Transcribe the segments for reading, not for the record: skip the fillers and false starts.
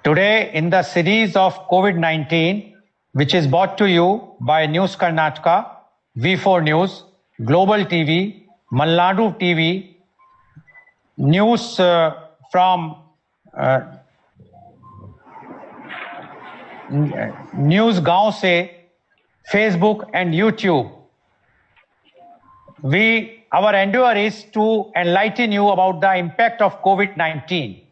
Today, in the series of COVID-19, which is brought to you by News Karnataka, V4 News, Global TV, Malnadu TV, news from News Gaon Se, Facebook and YouTube. Our endeavor is to enlighten you about the impact of COVID-19.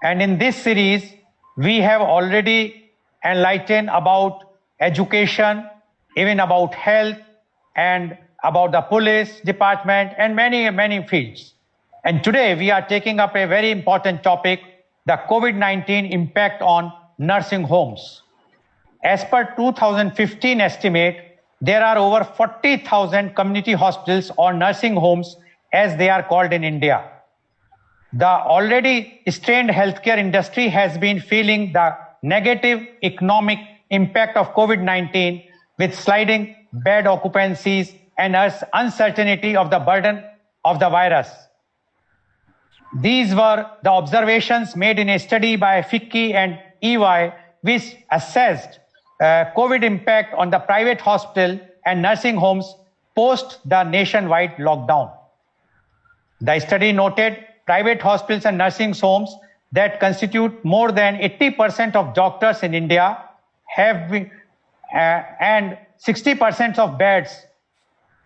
And in this series, we have already enlightened about education, even about health, and about the police department, and many fields. And today we are taking up a very important topic, the COVID-19 impact on nursing homes. As per 2015 estimate, there are over 40,000 community hospitals or nursing homes, as they are called in India. The already strained healthcare industry has been feeling the negative economic impact of COVID-19 with sliding bed occupancies and uncertainty of the burden of the virus. These were the observations made in a study by FICCI and EY, which assessed COVID impact on the private hospital and nursing homes post the nationwide lockdown. The study noted private hospitals and nursing homes that constitute more than 80% of doctors in India have been, and 60% of beds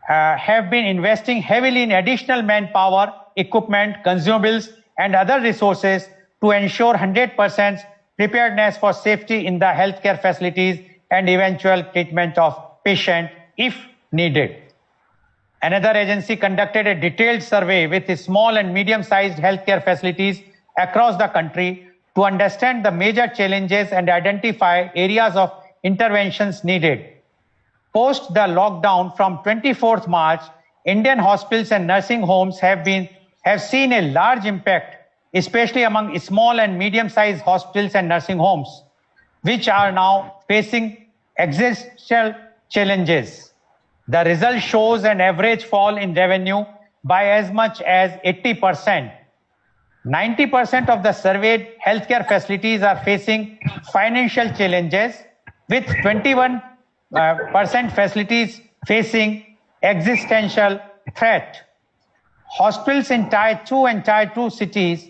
have been investing heavily in additional manpower, equipment, consumables, and other resources to ensure 100% preparedness for safety in the healthcare facilities and eventual treatment of patient if needed. Another agency conducted a detailed survey with small and medium-sized healthcare facilities across the country to understand the major challenges and identify areas of interventions needed. Post the lockdown from 24th March, Indian hospitals and nursing homes have seen a large impact, especially among small and medium-sized hospitals and nursing homes, which are now facing existential challenges. The result shows an average fall in revenue by as much as 80%. 90% of the surveyed healthcare facilities are facing financial challenges, with 21% facilities facing existential threat. Hospitals in Tier 2 and Tier 2 cities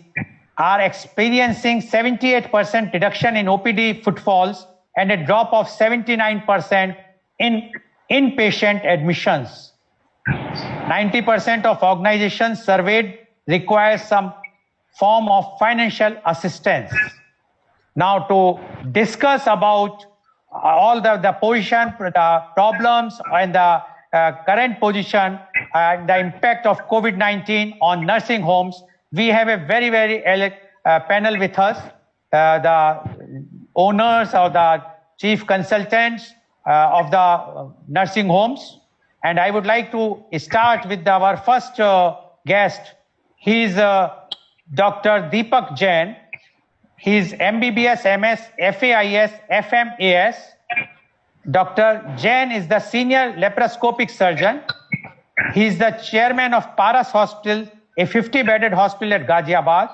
are experiencing 78% reduction in OPD footfalls and a drop of 79% in inpatient admissions. 90% of organizations surveyed require some form of financial assistance. Now, to discuss about all the position, the problems, and the current position and the impact of COVID-19 on nursing homes, we have a very panel with us, the owners or the chief consultants of the nursing homes. And I would like to start with our first guest. He is Dr. Deepak Jain. He is MBBS, MS, FAIS, FMAS. Dr. Jain is the senior laparoscopic surgeon. He is the chairman of Paras Hospital, a 50-bedded hospital at Ghaziabad.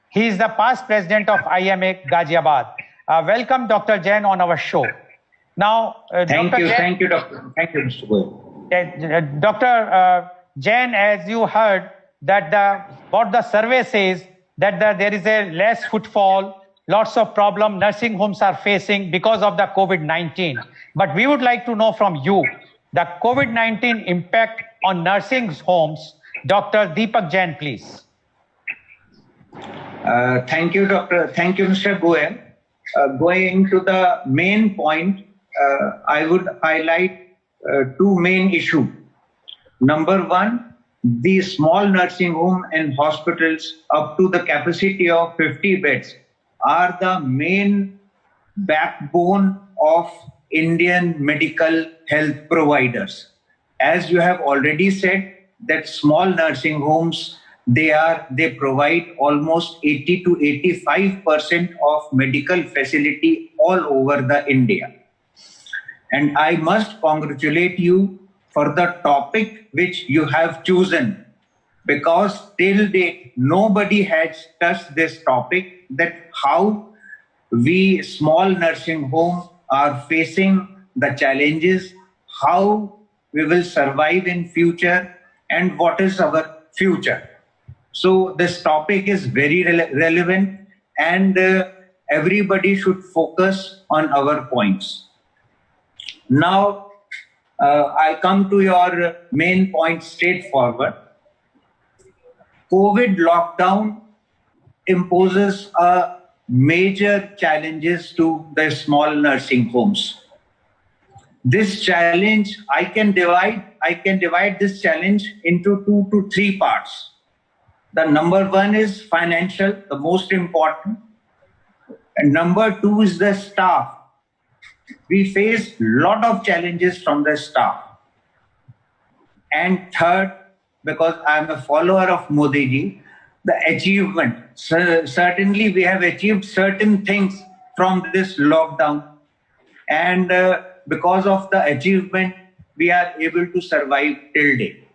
He is the past president of IMA Ghaziabad. Welcome, Dr. Jain, on our show. Now, thank you, Doctor. Thank you, Mr. Goyal. Dr. Jain, as you heard, that what the survey says, that there is a less footfall, lots of problem nursing homes are facing because of the COVID-19. But we would like to know from you the COVID-19 impact on nursing homes. Dr. Deepak Jain, please. Thank you, Doctor. Thank you, Mr. Goyal. Going to the main point, I would highlight two main issues. Number one, the small nursing home and hospitals up to the capacity of 50 beds are the main backbone of Indian medical health providers. As you have already said, that small nursing homes, they provide almost 80 to 85% of medical facility all over the India. And I must congratulate you for the topic which you have chosen, because till date nobody has touched this topic, that how we small nursing home are facing the challenges, how we will survive in future, and what is our future. So this topic is very relevant, and everybody should focus on our points. Now, I come to your main point straightforward. COVID lockdown imposes a major challenges to the small nursing homes. This challenge, I can divide this challenge into 2 to 3 parts. The number 1 is financial, the most important. And number 2 is the staff. We face a lot of challenges from the staff. And third, because I'm a follower of Modi ji, the achievement. Certainly we have achieved certain things from this lockdown. And because of the achievement, we are able to survive till date.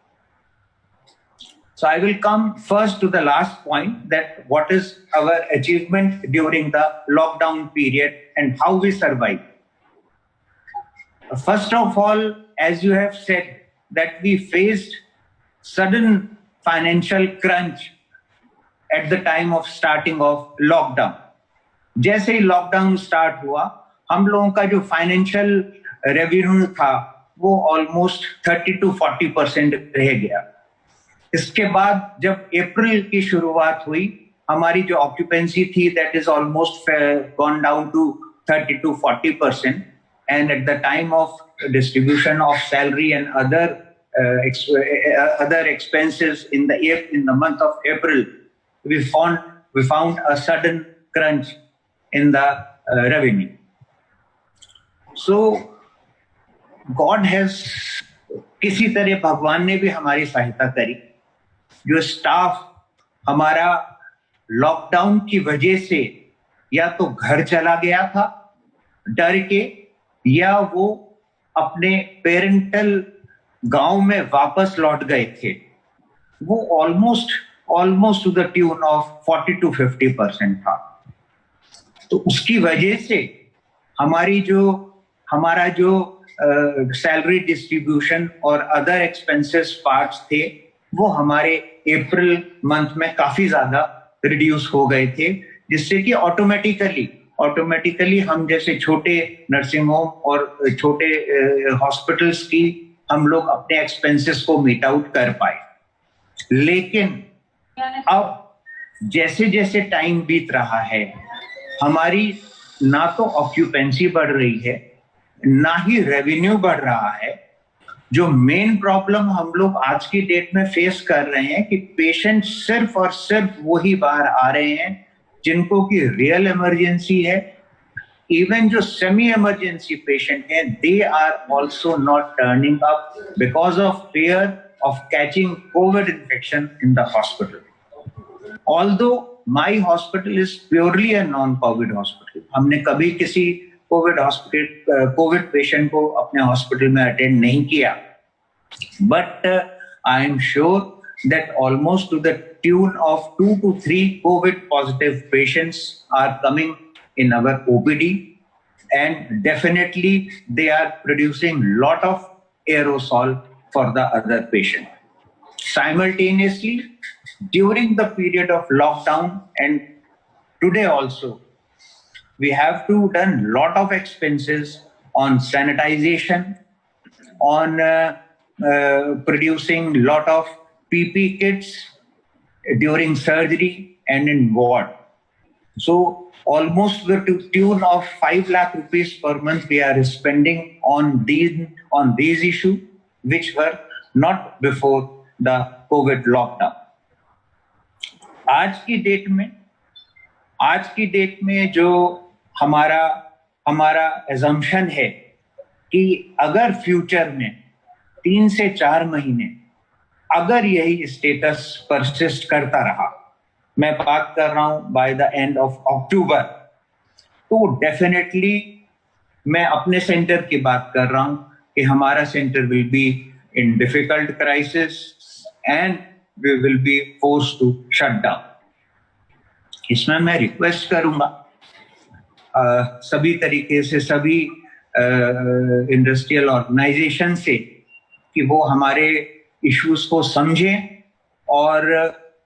So I will come first to the last point, that what is our achievement during the lockdown period and how we survive. First of all, as you have said, that we faced sudden financial crunch at the time of starting of lockdown. जैसे ही lockdown start हुआ, हम लोगों का जो financial revenue था वो almost 30 to 40% रह गया. इसके बाद जब अप्रैल की शुरुआत हुई, हमारी जो ऑक्यूपेंसी थी that is almost gone down to 30 to 40%. And at the time of distribution of salary and other expenses in the month of April, we found a sudden crunch in the revenue. So God has, किसी तरह भगवान ने भी हमारी सहायता करी. जो staff हमारा लॉकडाउन की वजह से या तो घर चला गया था डर के, या वो अपने पेरेंटल गांव में वापस लौट गए थे, वो almost two the tune of 40 to 50% था. तो उसकी वजह से हमारा जो सैलरी डिस्ट्रीब्यूशन और अदर एक्सपेंसेस पार्ट्स थे वो हमारे अप्रैल मंथ में काफी ज्यादा रिड्यूस हो गए थे, जिससे कि ऑटोमेटिकली हम जैसे छोटे नर्सिंग होम और छोटे हॉस्पिटल्स की हम लोग अपने एक्सपेंसेस को मीट आउट कर पाए. लेकिन अब जैसे जैसे टाइम बीत रहा है, हमारी ना तो ऑक्यूपेंसी बढ़ रही है, ना ही रेवेन्यू बढ़ रहा है. जो मेन प्रॉब्लम हम लोग आज की डेट में फेस कर रहे हैं कि पेशेंट सिर्फ और सिर्फ वही बाहर आ रहे हैं जिनको की रियल इमरजेंसी है. इवन जो सेमी इमरजेंसी पेशेंट हैं, they are also not turning up because of fear of catching Covid infection in the hospital. Although my hospital is purely a non Covid hospital. हमने कभी किसी Covid patient को अपने hospital में attend नहीं किया, but I am sure that almost two the tune of 2 to 3 COVID positive patients are coming in our OPD, and definitely they are producing lot of aerosol for the other patient. Simultaneously, during the period of lockdown and today also, we have to done lot of expenses on sanitization, on producing lot of PP kits during surgery and in ward. So almost the tune of 5 lakh rupees per month we are spending on these issues which were not before the COVID lockdown. आज की date में जो हमारा assumption है कि अगर future में 3 से 4 महीने अगर यही स्टेटस परसिस्ट करता रहा, मैं बात कर रहा हूं by the end of October, तो डेफिनेटली मैं अपने सेंटर की बात कर रहा हूं कि हमारा centre will be in difficult crisis, and we will be forced to shut down. इसमें मैं रिक्वेस्ट करूंगा सभी तरीके से सभी इंडस्ट्रियल ऑर्गेनाइजेशन से कि वो हमारे इश्यूज को समझें और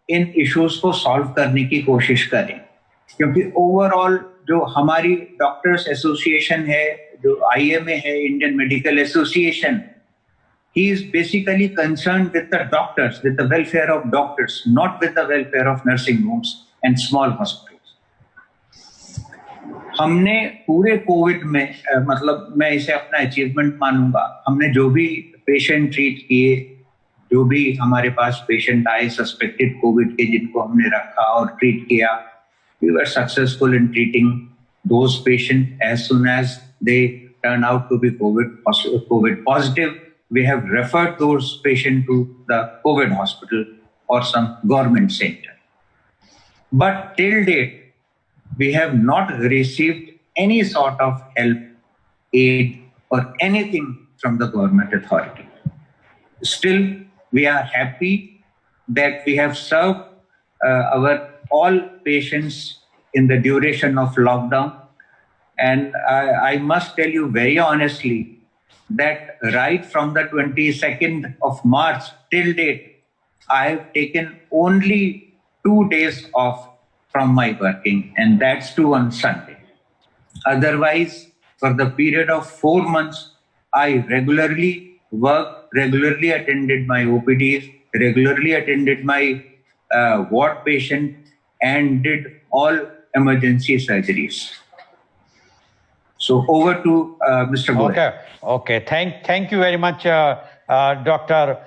इन इश्यूज को सॉल्व करने की कोशिश करें, क्योंकि ओवरऑल जो हमारी डॉक्टर्स एसोसिएशन है, जो आईएमए है, Indian medical association, he is basically concerned with the doctors, with the welfare of doctors, not with the welfare of nursing homes and small hospitals. हमने पूरे कोविड में मतलब मैं इसे अपना अचीवमेंट मानूंगा, हमने जो भी पेशेंट ट्रीट किए, जो भी हमारे पास पेशेंट आए सस्पेक्टेड कोविड के, जिनको हमने रखा और ट्रीट किया, we were successful in treating those patients as soon as they turn out to be COVID positive. We have referred those patients to the Covet hospital or some government center. But till date, we have not received any sort of help, aid, or anything from the government authority. Still, we are happy that we have served our all patients in the duration of lockdown. And I must tell you very honestly that right from the 22nd of March till date, I have taken only 2 days off from my working, and that's too on Sunday. Otherwise, for the period of 4 months, I regularly worked, regularly attended my OPDs, regularly attended my ward patient, and did all emergency surgeries. So over to Mr. Goyal. Okay. Thank you very much, Dr.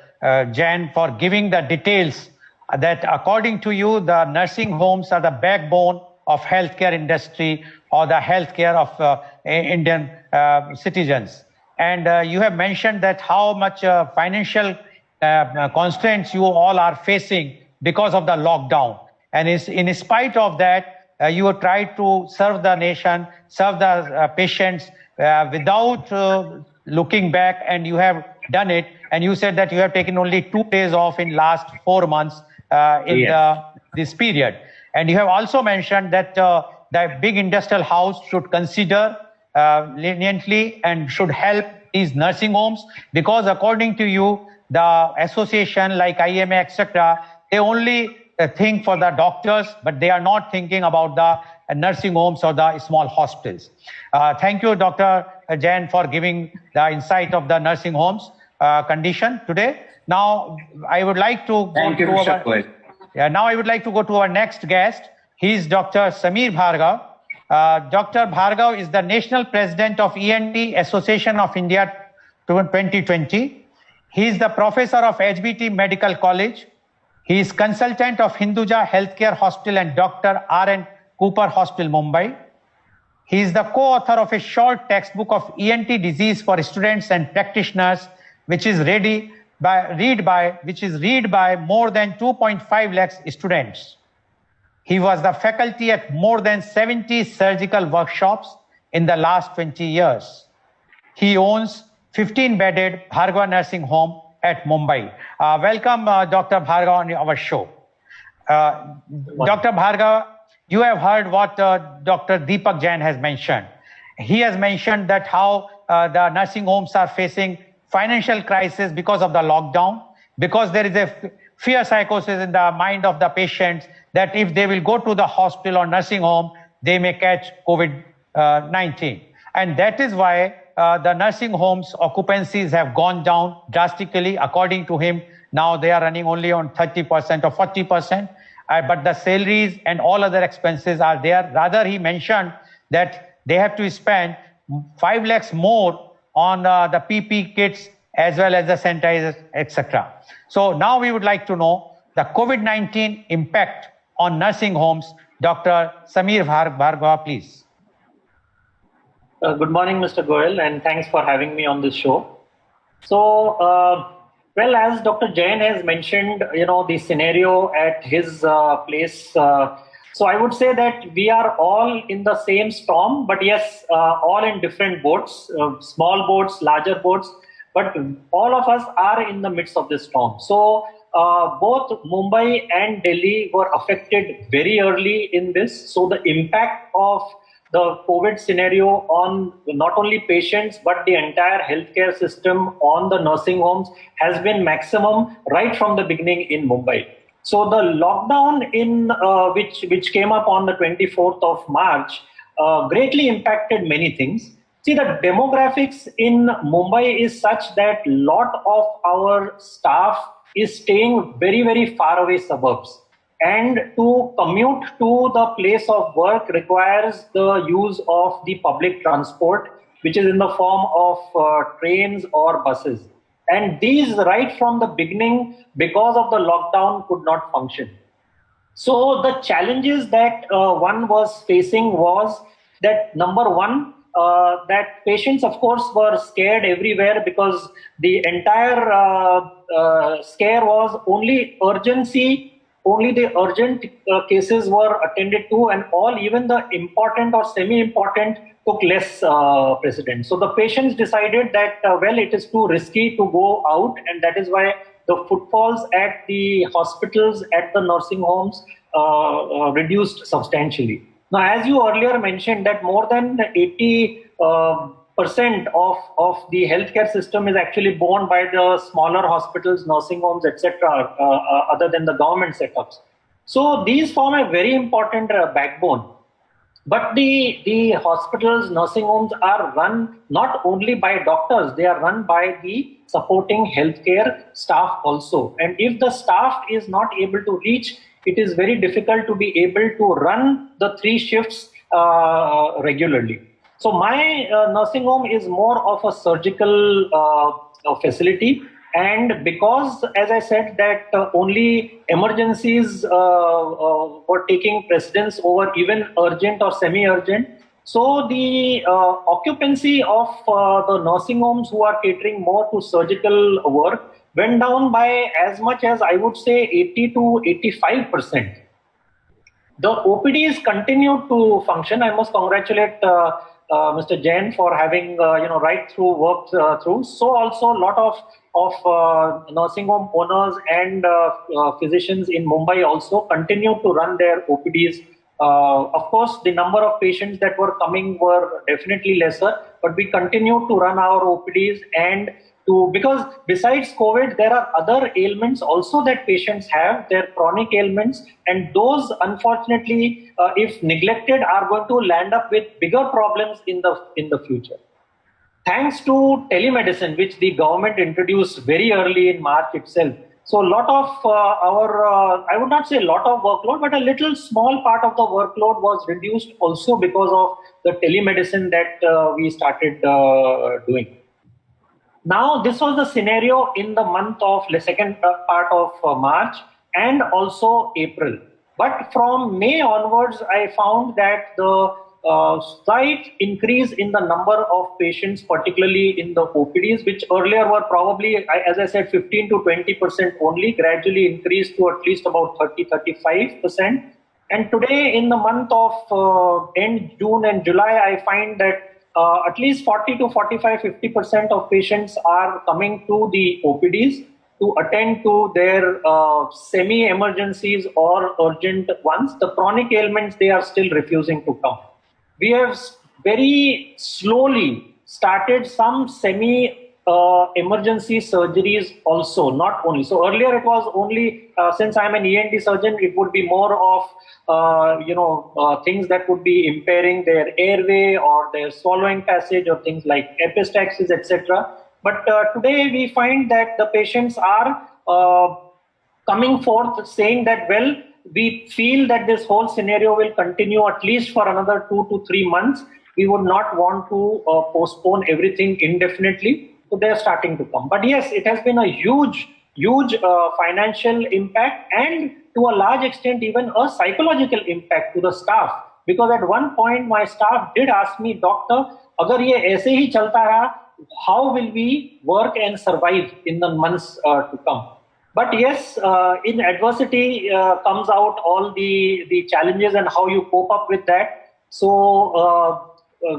Jain, for giving the details that according to you, the nursing homes are the backbone of healthcare industry or the healthcare of Indian citizens. And you have mentioned that how much financial constraints you all are facing because of the lockdown. And in spite of that, you have tried to serve the nation, serve the patients without looking back, and you have done it. And you said that you have taken only 2 days off in last 4 months this period. And you have also mentioned that the big industrial house should consider leniently and should help these nursing homes, because according to you, the association like IMA, etc., they only think for the doctors, but they are not thinking about the nursing homes or the small hospitals. Thank you, Dr. Jain, for giving the insight of the nursing homes condition today. Now, I would like to now I would like to go to our next guest. He is Dr. Sameer Bhargav. Dr. Bhargav is the National President of ENT Association of India 2020. He is the professor of HBT Medical College. He is consultant of Hinduja Healthcare Hospital and Dr. R.N. Cooper Hospital, Mumbai. He is the co-author of a short textbook of ENT disease for students and practitioners, which is read by more than 2.5 lakhs students. He was the faculty at more than 70 surgical workshops in the last 20 years. He owns 15-bedded Bhargava Nursing Home at Mumbai. Welcome, Dr. Bhargava, on our show. Dr. Bhargava, you have heard what Dr. Deepak Jain has mentioned. He has mentioned that how the nursing homes are facing financial crisis because of the lockdown, because there is a fear psychosis in the mind of the patients that if they will go to the hospital or nursing home, they may catch COVID-19. And that is why the nursing homes occupancies have gone down drastically. According to him, now they are running only on 30% or 40%, but the salaries and all other expenses are there. Rather, he mentioned that they have to spend 5 lakhs more on the PP kits as well as the sanitizers, etc. So now we would like to know the COVID-19 impact on nursing homes. Dr. Sameer Bhargava, please. Good morning, Mr. Goyal, and thanks for having me on this show. So, well, as Dr. Jain has mentioned, the scenario at his place. So I would say that we are all in the same storm, but yes, all in different boats, small boats, larger boats, but all of us are in the midst of this storm. So both Mumbai and Delhi were affected very early in this. So the impact of the COVID scenario on not only patients but the entire healthcare system on the nursing homes has been maximum right from the beginning in Mumbai. So the lockdown in which came up on the 24th of March greatly impacted many things. See, the demographics in Mumbai is such that lot of our staff is staying very, very far away suburbs. And to commute to the place of work requires the use of the public transport, which is in the form of trains or buses. And these, right from the beginning, because of the lockdown, could not function. So the challenges that one was facing was that number one, that patients, of course, were scared everywhere because the entire scare was only urgency. Only the urgent cases were attended to, and all, even the important or semi-important, took less precedence. So the patients decided that, well, it is too risky to go out, and that is why the footfalls at the hospitals, at the nursing homes reduced substantially. Now, as you earlier mentioned, that more than 80% of the healthcare system is actually borne by the smaller hospitals, nursing homes, etc., other than the government setups. So these form a very important backbone. But the hospitals, nursing homes are run not only by doctors, they are run by the supporting healthcare staff also. And if the staff is not able to reach, it is very difficult to be able to run the 3 shifts regularly. So my nursing home is more of a surgical facility. And because, as I said, that only emergencies were taking precedence over even urgent or semi-urgent, so the occupancy of the nursing homes who are catering more to surgical work went down by as much as, I would say, 80 to 85%. The OPDs continued to function. I must congratulate Mr. Jain for having right through worked through. So also a lot of nursing home owners and physicians in Mumbai also continued to run their OPDs. Of course, the number of patients that were coming were definitely lesser, but we continued to run our OPDs because besides COVID, there are other ailments also that patients have, their chronic ailments, and those, unfortunately, if neglected, are going to land up with bigger problems in the future. Thanks to telemedicine, which the government introduced very early in March itself. So a lot of I would not say a lot of workload, but a little small part of the workload was reduced also because of the telemedicine that we started doing. Now, this was the scenario in the month of the second part of March and also April. But from May onwards, I found that the slight increase in the number of patients, particularly in the OPDs, which earlier were probably, as I said, 15 to 20% only, gradually increased to at least about 30-35%. And today, in the month of end June and July, I find that at least 40 to 45-50% of patients are coming to the OPDs to attend to their semi-emergencies or urgent ones. The chronic ailments, they are still refusing to come. We have very slowly started some semi-emergency surgeries also, not only. So earlier it was only, since I'm an ENT surgeon, it would be more of things that would be impairing their airway or their swallowing passage or things like epistaxis, etc. But today we find that the patients are coming forth saying that, well, we feel that this whole scenario will continue at least for another 2 to 3 months. We would not want to postpone everything indefinitely. So they're starting to come. But yes, it has been a huge financial impact and to a large extent even a psychological impact to the staff. Because at one point my staff did ask me, Doctor, agar ye aise hi chalta raha, how will we work and survive in the months to come? But yes, in adversity comes out all the challenges and how you cope up with that. So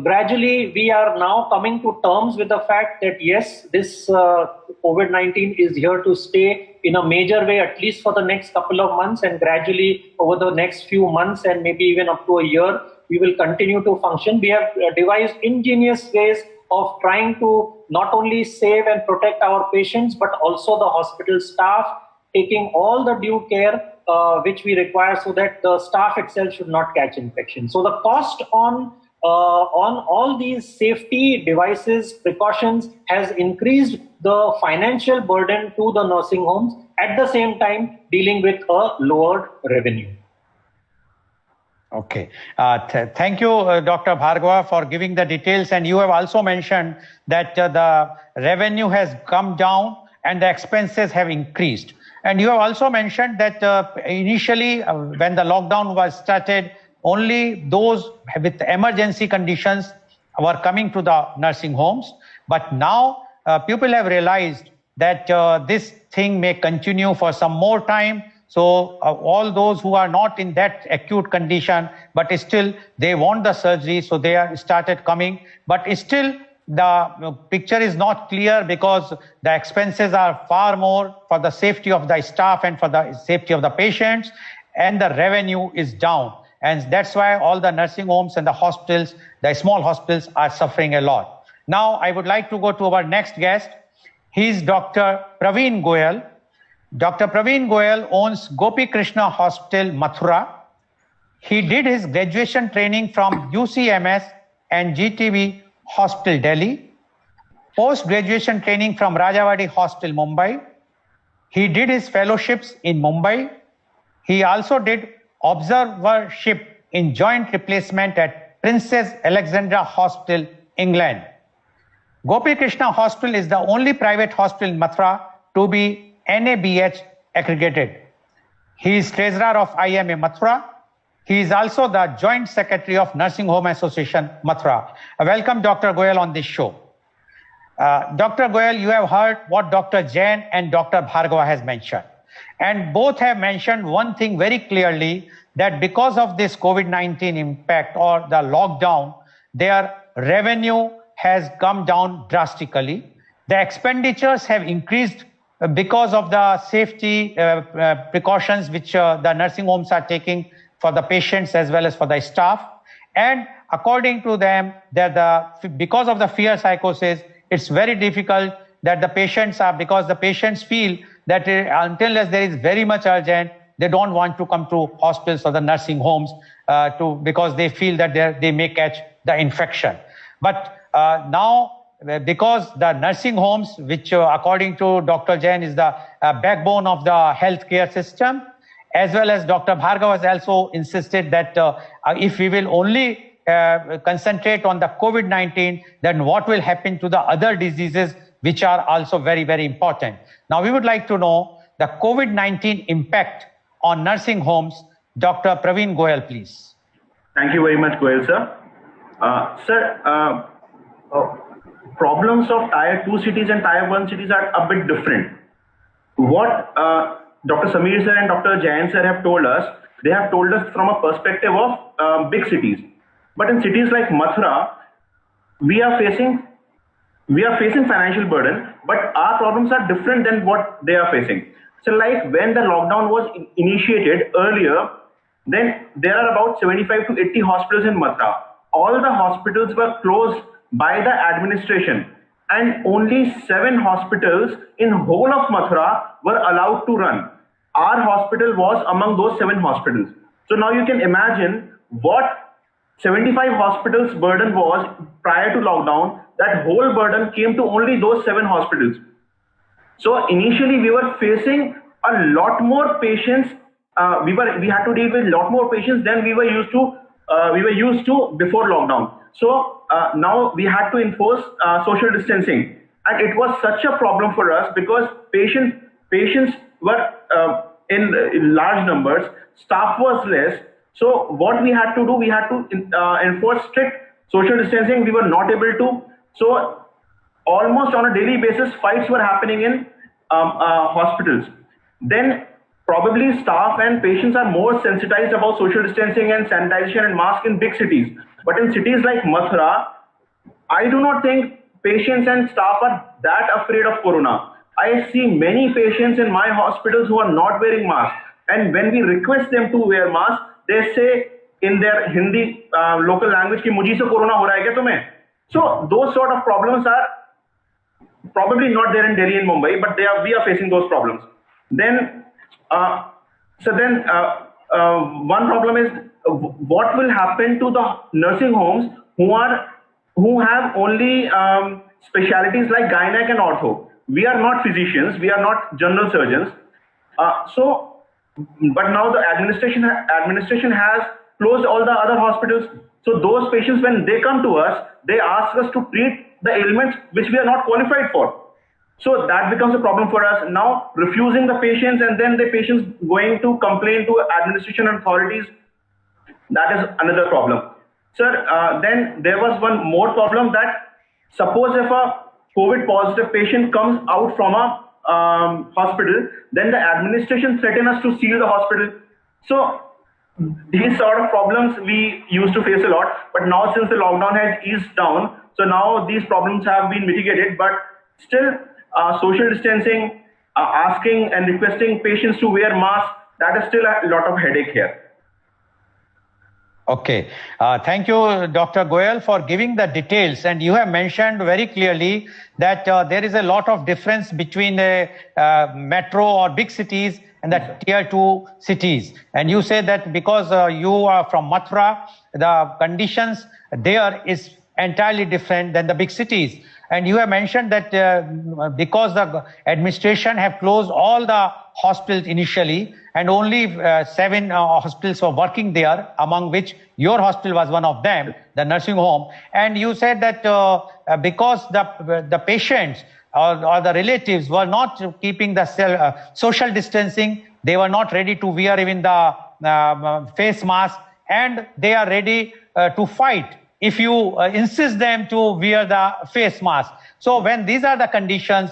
gradually we are now coming to terms with the fact that yes, this COVID-19 is here to stay in a major way, at least for the next couple of months, and gradually over the next few months and maybe even up to a year, we will continue to function. We have devised ingenious ways of trying to not only save and protect our patients, but also the hospital staff, taking all the due care which we require so that the staff itself should not catch infection. So the cost on all these safety devices, precautions has increased the financial burden to the nursing homes, at the same time dealing with a lowered revenue. Okay. Thank you, Dr. Bhargava, for giving the details. And you have also mentioned that the revenue has come down and the expenses have increased. And you have also mentioned that initially, when the lockdown was started, only those with emergency conditions were coming to the nursing homes. But now people have realized that this thing may continue for some more time. So all those who are not in that acute condition, but still they want the surgery, so they are started coming. But still the picture is not clear because the expenses are far more for the safety of the staff and for the safety of the patients, and the revenue is down. And that's why all the nursing homes and the hospitals, the small hospitals, are suffering a lot. Now I would like to go to our next guest. He's Dr. Praveen Goyal. Dr. Praveen Goyal owns Gopi Krishna Hospital Mathura. He did his graduation training from UCMS and GTB Hospital Delhi, post-graduation training from Rajawadi Hospital Mumbai. He did his fellowships in Mumbai. He also did observership in joint replacement at Princess Alexandra Hospital, England. Gopi Krishna Hospital is the only private hospital in Mathura to be NABH accredited. He is treasurer of IMA Mathura. He is also the joint secretary of Nursing Home Association Mathura. Welcome, Dr. Goyal, on this show. Dr. Goyal, you have heard what Dr. Jain and Dr. Bhargava has mentioned. And both have mentioned one thing very clearly, that because of this COVID-19 impact or the lockdown, their revenue has come down drastically. The expenditures have increased because of the safety precautions which the nursing homes are taking for the patients as well as for the staff. And according to them, that because of the fear psychosis, it's very difficult that the patients are, because the patients feel that until as there is very much urgent, they don't want to come to hospitals or the nursing homes because they feel that they may catch the infection. But now, because the nursing homes, which according to Dr. Jain is the backbone of the healthcare system, as well as Dr. Bhargava has also insisted that if we will only concentrate on the COVID-19, then what will happen to the other diseases which are also very, very important. Now, we would like to know the COVID-19 impact on nursing homes. Dr. Praveen Goyal, please. Thank you very much, Goyal, sir. Problems of Tier 2 cities and Tier 1 cities are a bit different. What Dr. Samir sir and Dr. Jain sir have told us, they have told us from a perspective of big cities. But in cities like Mathura, we are facing financial burden, but our problems are different than what they are facing. So like when the lockdown was initiated earlier, then there are about 75 to 80 hospitals in Mathura. All the hospitals were closed by the administration, and only 7 hospitals in whole of Mathura were allowed to run. Our hospital was among those 7 hospitals. So now you can imagine what 75 hospitals burden was prior to lockdown. That whole burden came to only those 7 hospitals. So initially we were facing a lot more patients. We had to deal with a lot more patients than we were used to before lockdown. So now we had to enforce social distancing, and it was such a problem for us because patients were in large numbers, staff was less. So what we had to do, we had to enforce strict social distancing. We were not able to. So almost on a daily basis, fights were happening in hospitals. Then probably staff and patients are more sensitized about social distancing and sanitization and mask in big cities. But in cities like Mathura, I do not think patients and staff are that afraid of corona. I see many patients in my hospitals who are not wearing masks. And when we request them to wear masks, they say in their Hindi local language, ki mujhe se corona ho raha hai kya tumhe? So those sort of problems are probably not there in Delhi and Mumbai, but we are facing those problems. Then, one problem is what will happen to the nursing homes who have only specialties like gynec and ortho. We are not physicians, we are not general surgeons. But now the administration has closed all the other hospitals. So those patients, when they come to us, they ask us to treat the ailments which we are not qualified for. So that becomes a problem for us. Now refusing the patients and then the patients going to complain to administration and authorities, that is another problem. Sir, then there was one more problem that suppose if a COVID positive patient comes out from a hospital, then the administration threaten us to seal the hospital. So these sort of problems we used to face a lot, but now since the lockdown has eased down, so now these problems have been mitigated, but still social distancing, asking and requesting patients to wear masks, that is still a lot of headache here. Okay. Thank you, Dr. Goyal, for giving the details. And you have mentioned very clearly that there is a lot of difference between the metro or big cities and the tier 2 cities. And you say that because you are from Mathura, the conditions there is entirely different than the big cities. And you have mentioned that because the administration have closed all the hospitals initially, and only 7 hospitals were working there, among which your hospital was one of them, the nursing home. And you said that because the patients or the relatives were not keeping the social distancing, they were not ready to wear even the face mask, and they are ready to fight if you insist them to wear the face mask. So when these are the conditions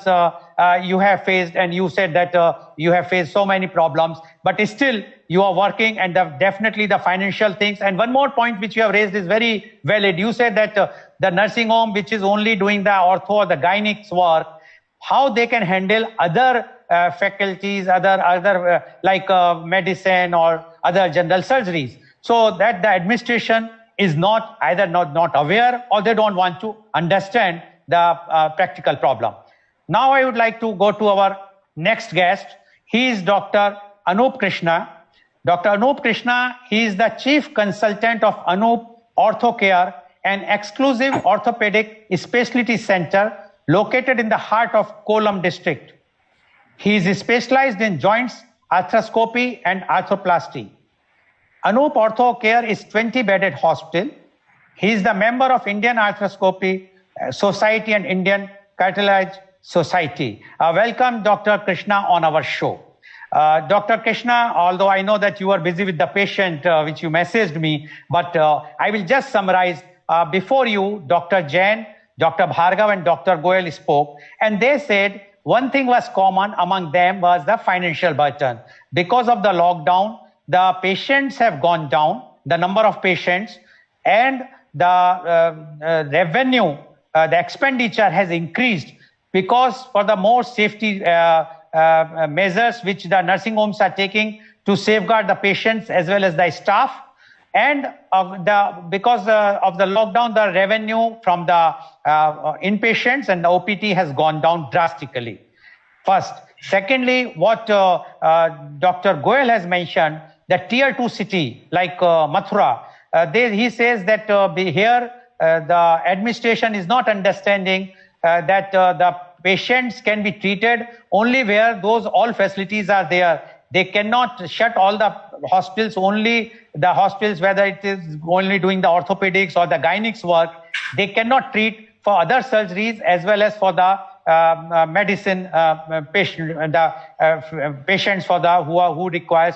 you have faced, and you said that you have faced so many problems, but still you are working, and definitely the financial things. And one more point which you have raised is very valid. You said that the nursing home which is only doing the ortho or the gynec's work, how they can handle other faculties, other like medicine or other general surgeries. So that the administration is not either not aware, or they don't want to understand the practical problem. Now I would like to go to our next guest. He is Dr. Anup Krishna. Dr. Anup Krishna, he is the chief consultant of Anup Orthocare, an exclusive orthopedic specialty center located in the heart of Kollam district. He is specialized in joints, arthroscopy and arthroplasty. Anup Orthocare is 20-bedded hospital. He is the member of Indian Arthroscopy Society and Indian Cartilage Society. Welcome, Dr. Krishna, on our show. Dr. Krishna, although I know that you are busy with the patient, which you messaged me, but I will just summarize. Before you, Dr. Jain, Dr. Bhargav and Dr. Goyal spoke, and they said one thing was common among them was the financial burden. Because of the lockdown, the patients have gone down, the number of patients, and the revenue, the expenditure has increased because for the more safety measures which the nursing homes are taking to safeguard the patients as well as the staff. And because of the lockdown, the revenue from the inpatients and the OPT has gone down drastically. First. Secondly, what Dr. Goyal has mentioned, the tier 2 city like Mathura, he says that here the administration is not understanding that the patients can be treated only where those all facilities are there. They cannot shut all the hospitals, only the hospitals, whether it is only doing the orthopedics or the gynec's work. They cannot treat for other surgeries as well as for the medicine patients for the who requires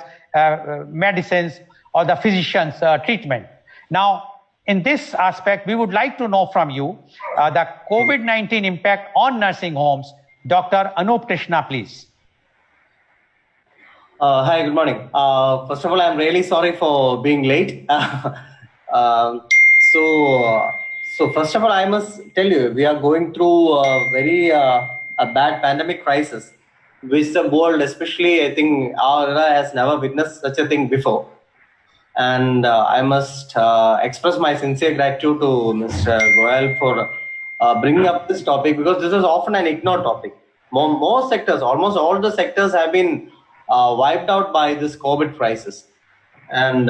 medicines or the physician's treatment. Now, in this aspect, we would like to know from you the COVID-19 impact on nursing homes. Dr. Anup Krishna, please. Hi, good morning. First of all, I'm really sorry for being late. So first of all, I must tell you, we are going through a very a bad pandemic crisis, which the world, especially I think our era, has never witnessed such a thing before. And I must express my sincere gratitude to Mr. Goyal for bringing up this topic, because this is often an ignored topic. More sectors, almost all the sectors have been wiped out by this COVID crisis. And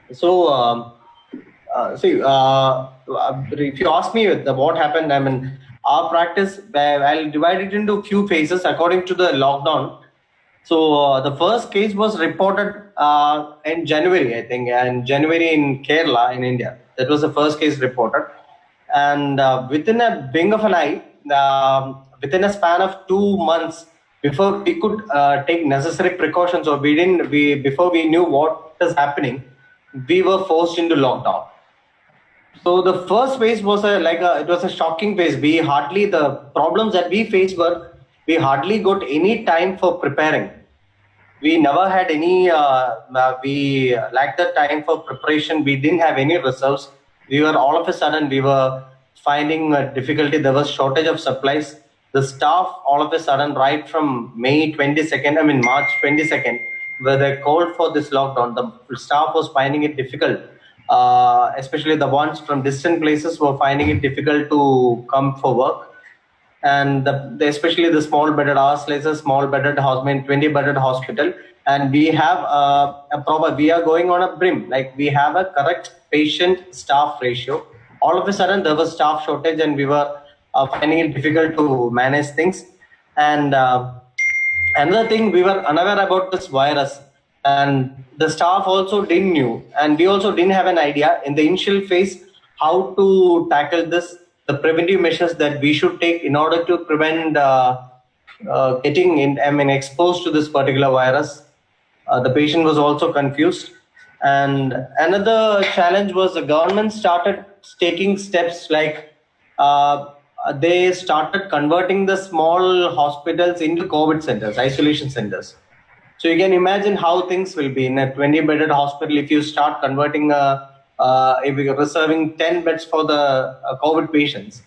if you ask me what happened, I mean, our practice, I'll divide it into few phases according to the lockdown. So the first case was reported in January, I think, and January in Kerala, in India. That was the first case reported. And within a blink of an eye, within a span of 2 months, before we could take necessary precautions, or before we knew what is happening, we were forced into lockdown. So the first phase was it was a shocking phase. The problems that we faced were, we hardly got any time for preparing. We never had any, we lacked the time for preparation. We didn't have any reserves. We were all of a sudden, we were finding difficulty. There was shortage of supplies. The staff all of a sudden, right from March 22nd, where they called for this lockdown, the staff was finding it difficult. Especially the ones from distant places were finding it difficult to come for work. And especially the small bedded small bedded hospital, 20 bedded hospital, and we have we are going on a brim, like we have a correct patient staff ratio. All of a sudden there was staff shortage, and we were finding it difficult to manage things. And another thing, we were unaware about this virus, and the staff also didn't knew, and we also didn't have an idea in the initial phase how to tackle this, the preventive measures that we should take in order to prevent getting exposed to this particular virus. The patient was also confused. And another challenge was the government started taking steps like they started converting the small hospitals into COVID centers, isolation centers. So you can imagine how things will be in a 20-bedded hospital. If you start converting if you're reserving 10 beds for the COVID patients,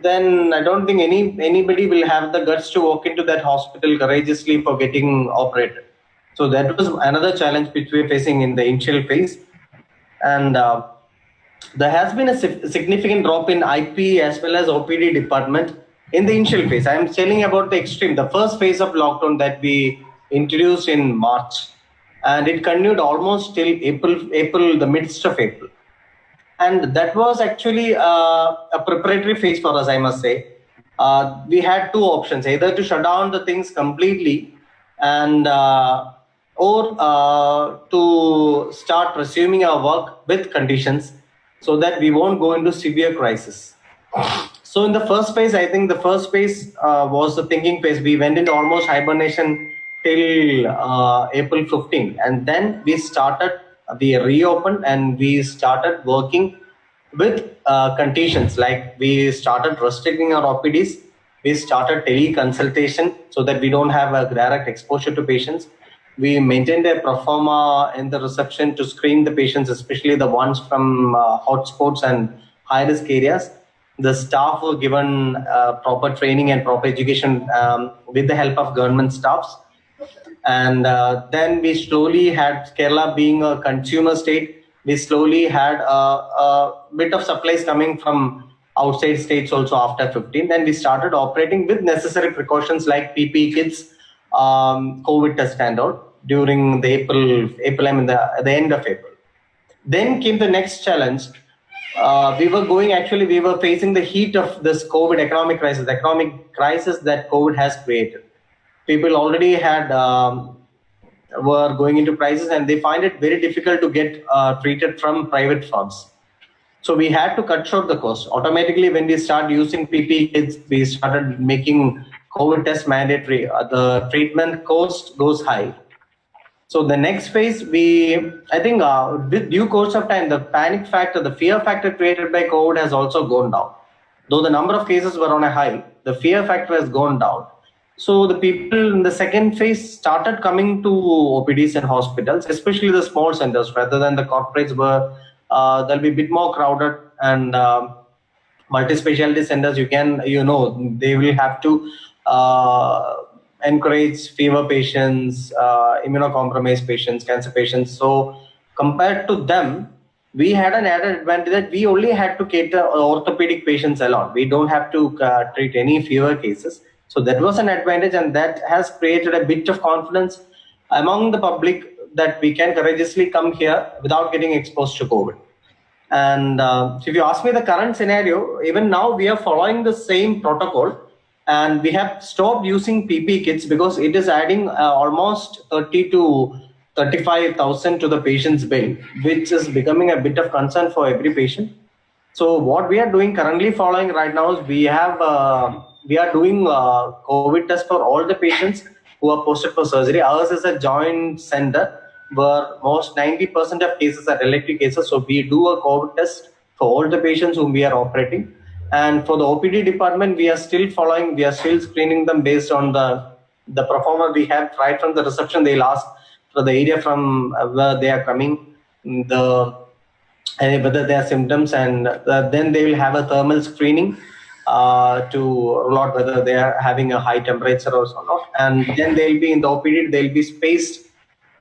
then I don't think anybody will have the guts to walk into that hospital courageously for getting operated. So that was another challenge which we are facing in the initial phase. And there has been a significant drop in IP as well as OPD department in the initial phase. I am telling about the extreme, the first phase of lockdown that we introduced in March. And it continued almost till April, the midst of April. And that was actually a preparatory phase for us, I must say. We had two options, either to shut down the things completely and or to start resuming our work with conditions so that we won't go into severe crisis. So in the first phase, I think the first phase was the thinking phase. We went into almost hibernation till April 15, and then we reopened and we started working with conditions, like we started restricting our OPDs, we started teleconsultation so that we don't have a direct exposure to patients. We maintained a pro forma in the reception to screen the patients, especially the ones from hotspots and high-risk areas. The staff were given proper training and proper education with the help of government staffs. And then we slowly had, Kerala being a consumer state, we slowly had a bit of supplies coming from outside states also after 15. Then we started operating with necessary precautions like PPE kits, COVID test and all during the April, the end of April. Then came the next challenge. We were facing the heat of this COVID economic crisis that COVID has created. People already were going into crisis, and they find it very difficult to get treated from private firms. So we had to cut short the cost. Automatically, when we started using PPE kits, we started making COVID test mandatory. The treatment cost goes high. So the next phase, I think with due course of time, the panic factor, the fear factor created by COVID has also gone down. Though the number of cases were on a high, the fear factor has gone down. So the people in the second phase started coming to OPDs and hospitals, especially the small centers, rather than the corporates where they'll be a bit more crowded, and multi-specialty centers, they will have to encourage fever patients, immunocompromised patients, cancer patients. So compared to them, we had an added advantage that we only had to cater orthopedic patients alone. We don't have to treat any fever cases. So that was an advantage, and that has created a bit of confidence among the public that we can courageously come here without getting exposed to COVID. And so if you ask me the current scenario, even now we are following the same protocol, and we have stopped using PP kits because it is adding almost 30 to 35,000 to the patient's bill, which is becoming a bit of concern for every patient. So what we are doing currently following right now is we are doing COVID test for all the patients who are posted for surgery. Ours is a joint center where most 90% of cases are elective cases. So we do a COVID test for all the patients whom we are operating. And for the OPD department, we are still screening them based on the performer we have right from the reception. They'll ask for the area from where they are coming, whether they have symptoms, and then they will have a thermal screening to rule out whether they are having a high temperature or not. And then they'll be in the OPD, they'll be spaced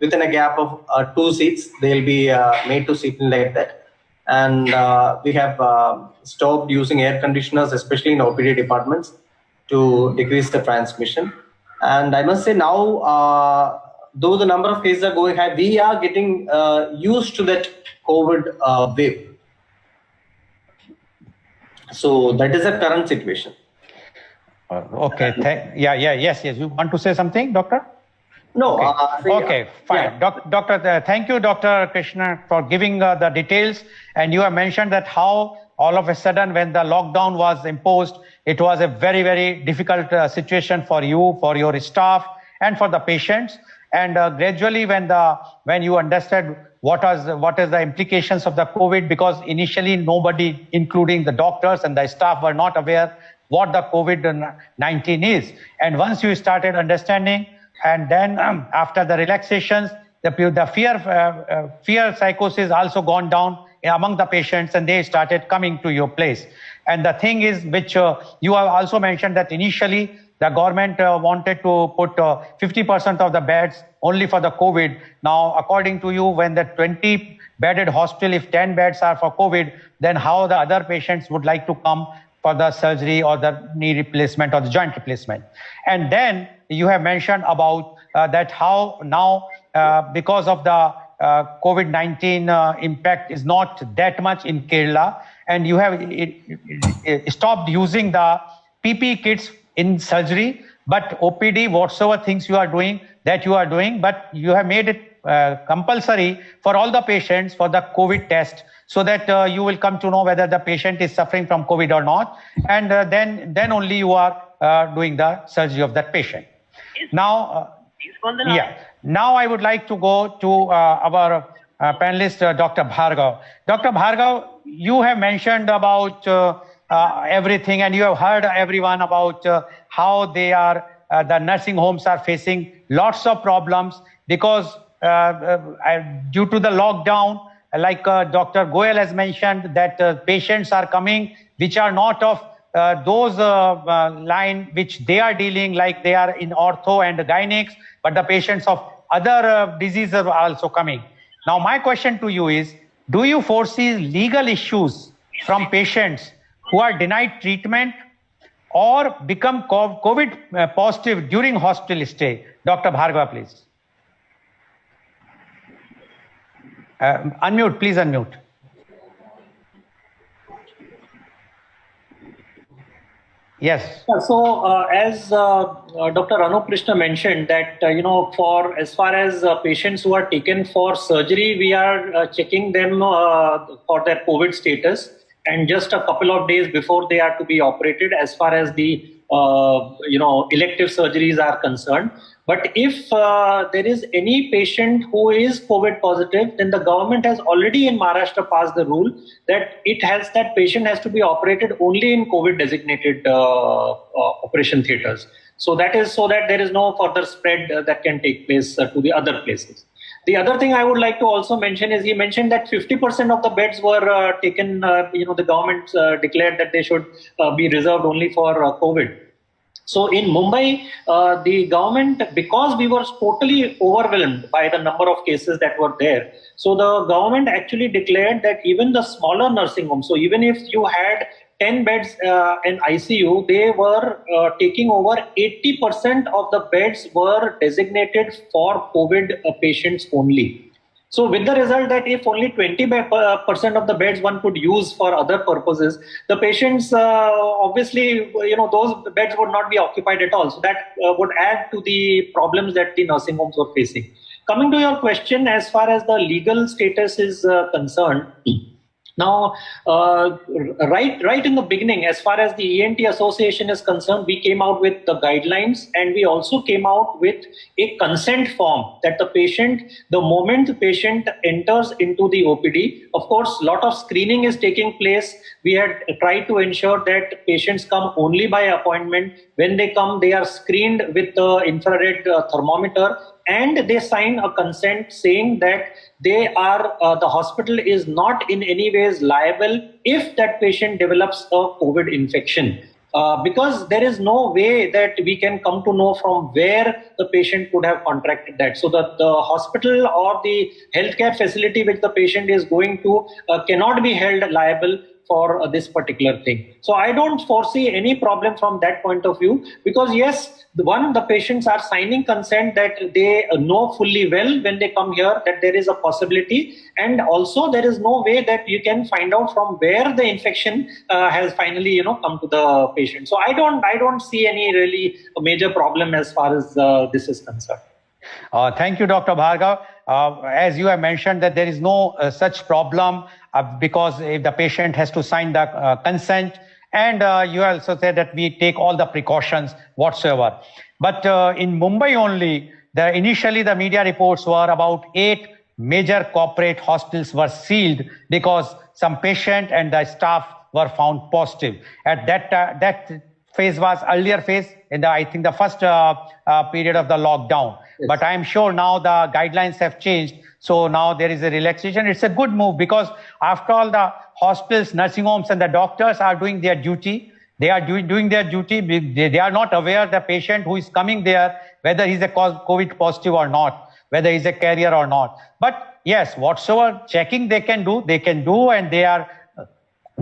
within a gap of 2 seats. They'll be made to sit in like that. And we have stopped using air conditioners, especially in OPD departments, to decrease the transmission. And I must say now, though the number of cases are going high, we are getting used to that COVID wave. So that is the current situation. Okay. Yes. You want to say something, doctor? No. Okay, fine. Yeah. Doctor, thank you, Dr. Krishna, for giving the details. And you have mentioned that how all of a sudden when the lockdown was imposed, it was a very, very difficult situation for you, for your staff, and for the patients. And gradually when you understood what is the implications of the COVID, because initially nobody, including the doctors and the staff, were not aware what the COVID-19 is. And once you started understanding, and then after the relaxations, the fear psychosis also gone down among the patients, and they started coming to your place. And the thing is, which you have also mentioned, that initially the government wanted to put 50% of the beds only for the COVID. Now, according to you, when the 20-bedded hospital, if 10 beds are for COVID, then how the other patients would like to come for the surgery or the knee replacement or the joint replacement? And then you have mentioned about that how now because of the COVID-19 impact is not that much in Kerala, and you have stopped using the PP kits in surgery, but OPD, whatsoever things you are doing, but you have made it compulsory for all the patients for the COVID test, so that you will come to know whether the patient is suffering from COVID or not, and then only you are doing the surgery of that patient. Now, now I would like to go to our panelist, Dr. Bhargav. Dr. Bhargav, you have mentioned about everything, and you have heard everyone about how they are, the nursing homes are facing lots of problems because due to the lockdown, like Dr. Goyal has mentioned, that patients are coming which are not of those line which they are dealing, like they are in ortho and gynecs, but the patients of other diseases are also coming. Now, my question to you is, do you foresee legal issues from patients who are denied treatment or become COVID positive during hospital stay? Dr. Bhargava, please. Unmute, please unmute. Yes. So as Dr. Anup Krishna mentioned that, for as far as patients who are taken for surgery, we are checking them for their COVID status, and just a couple of days before they are to be operated as far as the elective surgeries are concerned. But if there is any patient who is COVID positive, then the government has already in Maharashtra passed the rule that that patient has to be operated only in COVID designated operation theatres. So that is so that there is no further spread that can take place to the other places. The other thing I would like to also mention is he mentioned that 50% of the beds were taken, the government declared that they should be reserved only for COVID. So in Mumbai, the government, because we were totally overwhelmed by the number of cases that were there, so the government actually declared that even the smaller nursing homes, so even if you had 10 beds in ICU, they were taking over 80% of the beds were designated for COVID patients only. So with the result that if only 20% of the beds one could use for other purposes, the patients obviously, those beds would not be occupied at all. So that would add to the problems that the nursing homes were facing. Coming to your question, as far as the legal status is concerned, now, right in the beginning, as far as the ENT Association is concerned, we came out with the guidelines, and we also came out with a consent form that the moment the patient enters into the OPD, of course, a lot of screening is taking place. We had tried to ensure that patients come only by appointment. When they come, they are screened with the infrared thermometer, and they sign a consent saying that the hospital is not in any ways liable if that patient develops a COVID infection. Because there is no way that we can come to know from where the patient could have contracted that. So that the hospital or the healthcare facility which the patient is going to cannot be held liable for this particular thing. So I don't foresee any problem from that point of view, because yes, the patients are signing consent that they know fully well when they come here that there is a possibility, and also there is no way that you can find out from where the infection has finally come to the patient. So I don't see any really major problem as far as this is concerned. Thank you, Dr. Bhargav. As you have mentioned that there is no such problem because if the patient has to sign the consent, and you also said that we take all the precautions whatsoever. But in Mumbai only, initially the media reports were about 8 major corporate hospitals were sealed because some patient and the staff were found positive. At that phase was earlier phase in I think the first period of the lockdown. Yes. But I am sure now the guidelines have changed. So now there is a relaxation. It's a good move because after all the hospitals, nursing homes and the doctors are doing their duty. They are doing their duty. They are not aware the patient who is coming there, whether he's a COVID positive or not, whether he's a carrier or not. But yes, whatsoever checking they can do, and they are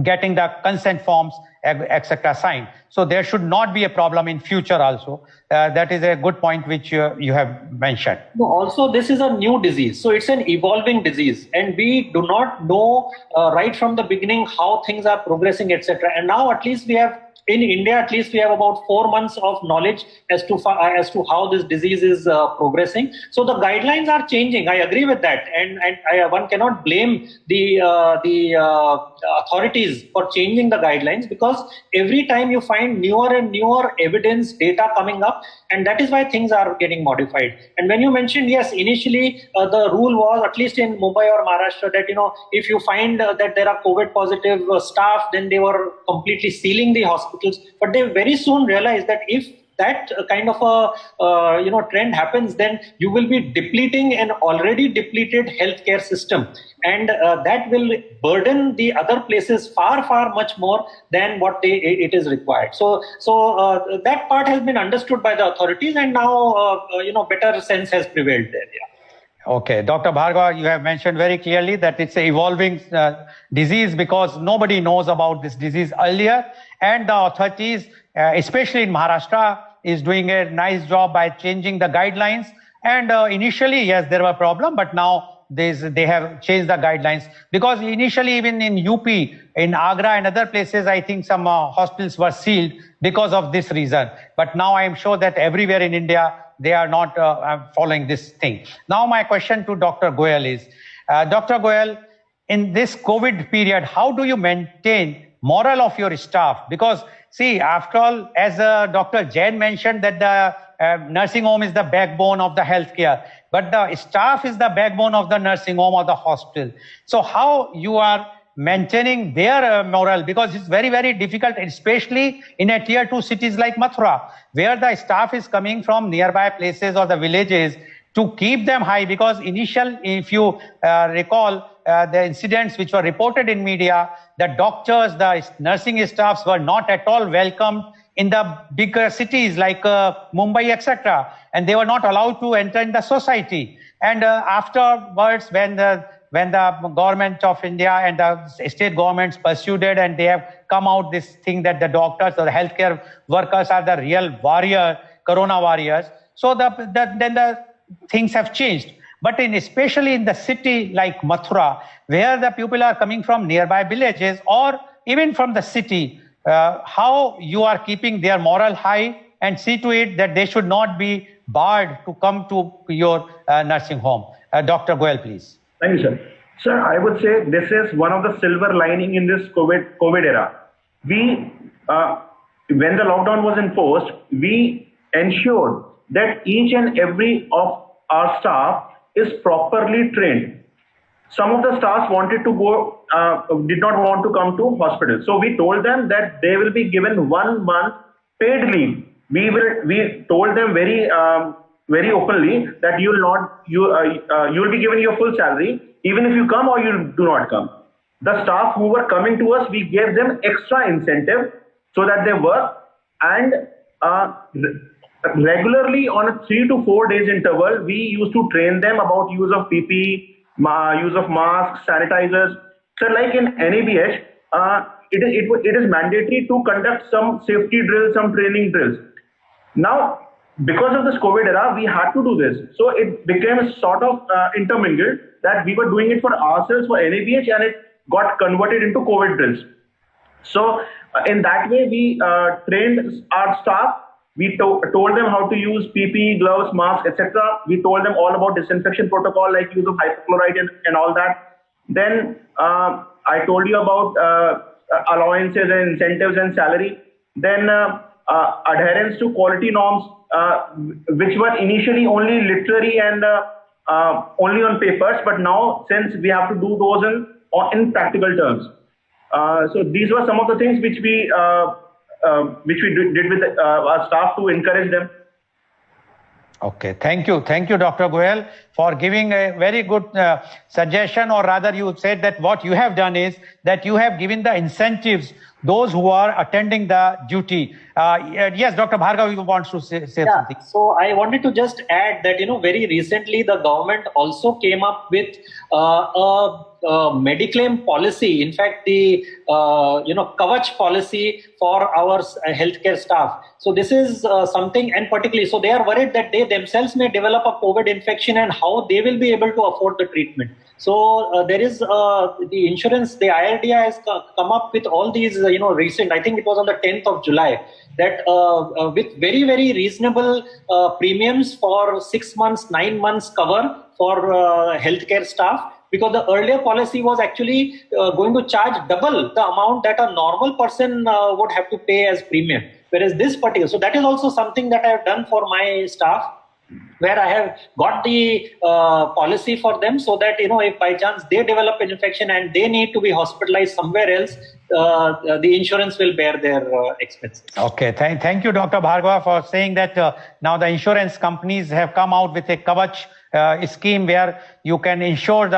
getting the consent forms, etc. signed. So there should not be a problem in future also. That is a good point which you have mentioned. Also, this is a new disease. So it's an evolving disease. And we do not know right from the beginning how things are progressing, etc. And now at least we have, in India, at least we have about 4 months of knowledge as to how this disease is progressing. So the guidelines are changing. I agree with that, and one cannot blame the authorities for changing the guidelines, because every time you find newer and newer evidence, data coming up, and that is why things are getting modified. And when you mentioned, yes, initially the rule was, at least in Mumbai or Maharashtra, that if you find that there are COVID positive staff, then they were completely sealing the hospitals. But they very soon realized that if that kind of a trend happens, then you will be depleting an already depleted healthcare system, and that will burden the other places far much more than what it is required. So that part has been understood by the authorities, and now better sense has prevailed there. Yeah. Okay, Dr. Bhargav, you have mentioned very clearly that it's an evolving disease because nobody knows about this disease earlier, and the authorities, especially in Maharashtra, is doing a nice job by changing the guidelines. And initially, yes, there were problems, but now they have changed the guidelines, because initially even in UP, in Agra and other places, I think some hospitals were sealed because of this reason. But now I am sure that everywhere in India, they are not following this thing. Now my question to Dr. Goyal is, Dr. Goyal, in this COVID period, how do you maintain morale of your staff? Because see, after all, as Dr. Jain mentioned that the nursing home is the backbone of the healthcare, but the staff is the backbone of the nursing home or the hospital. So how you are maintaining their morale, because it's very, very difficult, especially in a tier 2 cities like Mathura, where the staff is coming from nearby places or the villages, to keep them high. Because if you recall the incidents which were reported in media, the doctors, the nursing staffs were not at all welcomed in the bigger cities like Mumbai, etc. And they were not allowed to enter in the society. And afterwards, when the government of India and the state governments pursued it, and they have come out this thing that the doctors or the healthcare workers are the real warrior, corona warriors. So then the things have changed. But especially in the city like Mathura, where the people are coming from nearby villages or even from the city, how you are keeping their moral high and see to it that they should not be barred to come to your nursing home. Dr. Goyal, please. Thank you, sir. Sir, I would say this is one of the silver lining in this COVID era. We, when the lockdown was enforced, we ensured that each and every of our staff is properly trained. Some of the staff wanted to go, did not want to come to hospital. So we told them that they will be given 1 month paid leave. We told them very openly that you will be given your full salary, even if you come or you do not come. The staff who were coming to us, we gave them extra incentive so that they work, and regularly on a 3 to 4 days interval, we used to train them about use of PPE, use of masks, sanitizers. So like in NABH, it is mandatory to conduct some safety drills, some training drills. Now, because of this COVID era, we had to do this. So it became sort of intermingled, that we were doing it for ourselves, for NABH, and it got converted into COVID drills. So in that way, we trained our staff. We told them how to use PPE, gloves, masks, etc. We told them all about disinfection protocol, like use of hypochlorite and all that. Then I told you about allowances and incentives and salary. Then adherence to quality norms, which were initially only literary and only on papers, but now since we have to do those in practical terms. So these were some of the things which we did with our staff to encourage them. Okay, thank you, Dr. Goyal, for giving a very good suggestion, or rather you said that what you have done is that you have given the incentives those who are attending the duty. Yes, Dr. Bhargav, you want to say something? So I wanted to just add that, very recently the government also came up with a Mediclaim policy. In fact, the Covet policy for our healthcare staff. So this is something, and particularly, so they are worried that they themselves may develop a COVID infection and how they will be able to afford the treatment. So there is the insurance, the IRDA has come up with all these, recent, I think it was on the 10th of July, that with very, very reasonable premiums for 6 months, 9 months cover for healthcare staff, because the earlier policy was actually going to charge double the amount that a normal person would have to pay as premium. Whereas this particular, so that is also something that I have done for my staff, where I have got the policy for them, so that, if by chance they develop an infection and they need to be hospitalized somewhere else, the insurance will bear their expenses. Okay, thank you, Dr. Bhargava, for saying that now the insurance companies have come out with a Covet scheme where you can insure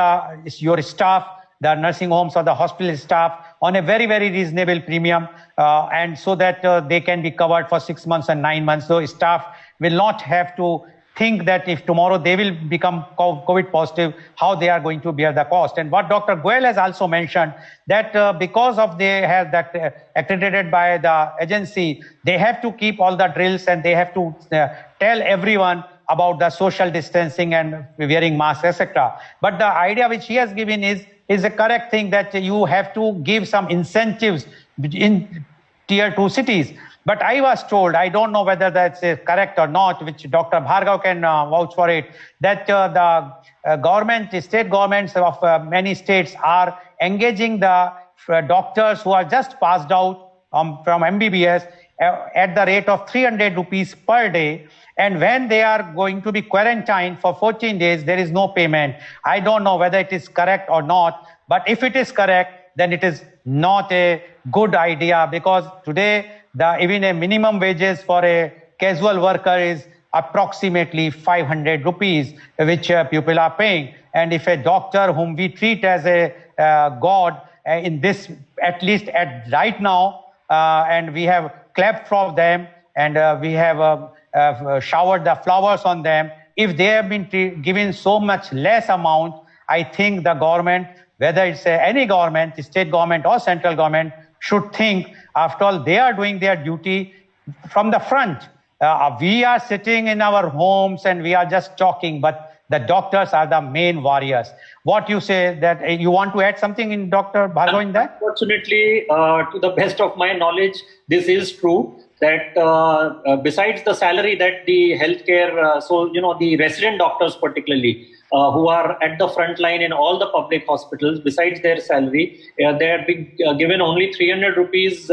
your staff, the nursing homes or the hospital staff, on a very, very reasonable premium, and so that they can be covered for 6 months and 9 months. So staff will not have to think that if tomorrow they will become COVID positive, how they are going to bear the cost. And what Dr. Goyal has also mentioned, that because of they have that accredited by the agency, they have to keep all the drills and they have to tell everyone about the social distancing and wearing masks, etc. But the idea which he has given is a correct thing, that you have to give some incentives in tier 2 cities. But I was told, I don't know whether that's correct or not, which Dr. Bhargav can vouch for it, that the state governments of many states are engaging the doctors who are just passed out from MBBS at the rate of 300 rupees per day. And when they are going to be quarantined for 14 days, there is no payment. I don't know whether it is correct or not, but if it is correct, then it is not a good idea, because today even a minimum wages for a casual worker is approximately 500 rupees, which people are paying. And if a doctor whom we treat as a god in this, at least at right now, and we have clapped for them, and we have showered the flowers on them, if they have been given so much less amount, I think the government, whether it's any government, state government or central government, should think, after all, they are doing their duty from the front. We are sitting in our homes and we are just talking, but the doctors are the main warriors. What you say, that you want to add something in, Dr. Bhargav, in that? Unfortunately, to the best of my knowledge, this is true, that besides the salary that the healthcare, the resident doctors particularly, who are at the front line in all the public hospitals, besides their salary, they are being given only 300 rupees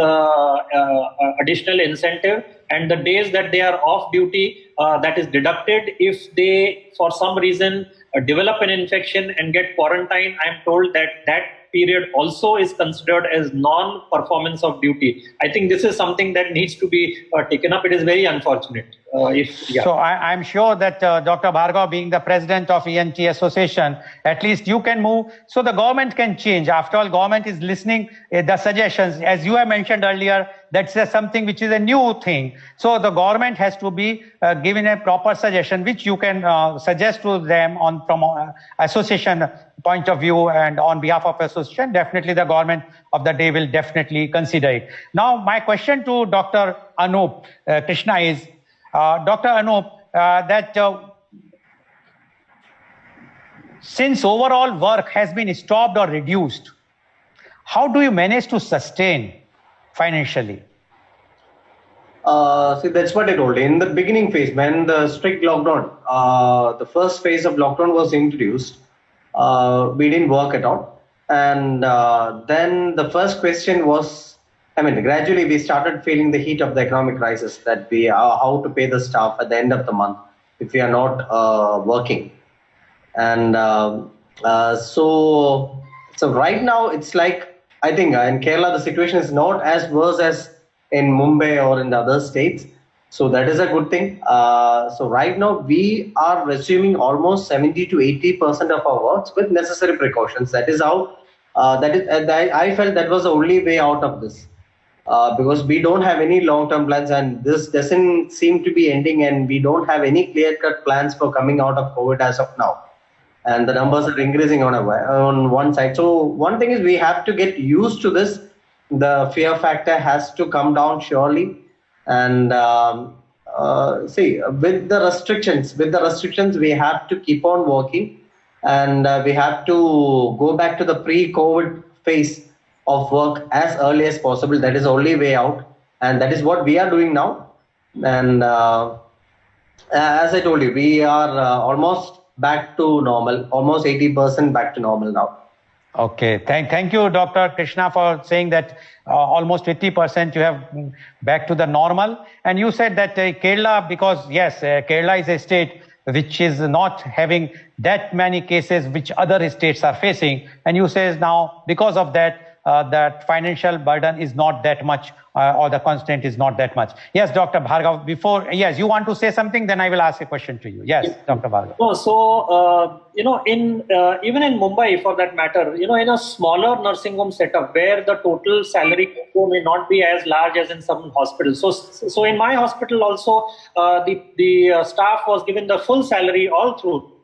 additional incentive, and the days that they are off duty, that is deducted. If they, for some reason, develop an infection and get quarantined, I am told that that period also is considered as non-performance of duty. I think this is something that needs to be taken up. It is very unfortunate. So I'm sure that Dr. Bhargav, being the president of ENT Association, at least you can move so the government can change. After all, government is listening the suggestions. As you have mentioned earlier, that's something which is a new thing. So the government has to be given a proper suggestion, which you can suggest to them from association point of view, and on behalf of association, definitely the government of the day will definitely consider it. Now, my question to Dr. Anup Krishna is, Dr. Anup, that since overall work has been stopped or reduced, how do you manage to sustain financially? See, that's what I told you. In the beginning phase, when the strict lockdown, the first phase of lockdown was introduced, we didn't work at all. And then the first question was, gradually we started feeling the heat of the economic crisis, that we how to pay the staff at the end of the month if we are not working. And so right now it's like, I think in Kerala the situation is not as worse as in Mumbai or in the other states. So that is a good thing. So right now we are resuming almost 70 to 80% of our works with necessary precautions. That is how, I felt that was the only way out of this. Because we don't have any long-term plans, and this doesn't seem to be ending, and we don't have any clear-cut plans for coming out of COVID as of now. And the numbers are increasing on one side. So one thing is, we have to get used to this. The fear factor has to come down surely. And see, with the restrictions, we have to keep on working, and we have to go back to the pre-COVID phase of work as early as possible. That is the only way out, and that is what we are doing now. And as I told you, we are almost back to normal, almost 80% back to normal now. Okay, thank you, Dr. Krishna, for saying that almost 80% you have back to the normal. And you said that Kerala, because yes, Kerala is a state which is not having that many cases which other states are facing. And you say now, because of that, that financial burden is not that much, or the constraint is not that much. Yes, Dr. Bhargav, yes, you want to say something, then I will ask a question to you. Yes, Dr. Bhargav. No, so, even in Mumbai, for that matter, in a smaller nursing home setup where the total salary may not be as large as in some hospitals. So in my hospital also, the staff was given the full salary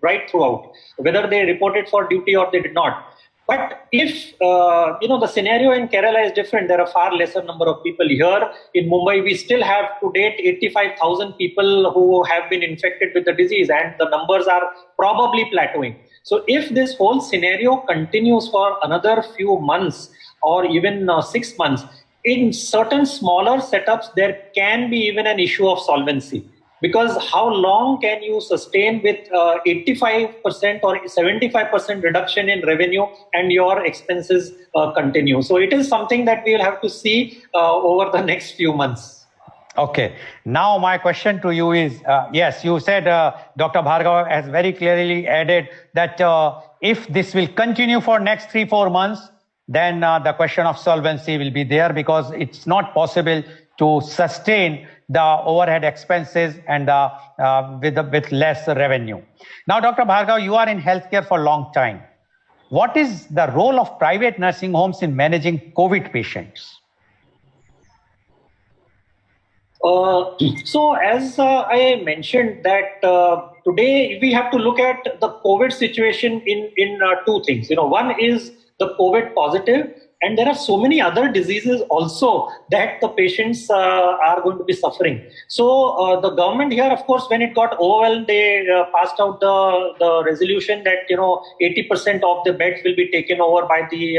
right throughout, whether they reported for duty or they did not. But if, the scenario in Kerala is different, there are far lesser number of people. Here in Mumbai, we still have to date 85,000 people who have been infected with the disease, and the numbers are probably plateauing. So if this whole scenario continues for another few months or even 6 months, in certain smaller setups, there can be even an issue of solvency. Because how long can you sustain with 85% or 75% reduction in revenue and your expenses continue? So it is something that we will have to see over the next few months. Okay. Now my question to you is, yes, you said Dr. Bhargav has very clearly added that if this will continue for next 3-4 months, then the question of solvency will be there, because it's not possible to sustain the overhead expenses and with less revenue. Now, Dr. Bhargav, you are in healthcare for a long time. What is the role of private nursing homes in managing COVID patients? So as I mentioned that today we have to look at the COVID situation in two things. One is the COVID positive, and there are so many other diseases also that the patients are going to be suffering. So the government here, of course, when it got overwhelmed, they passed out the resolution that 80% of the beds will be taken over by the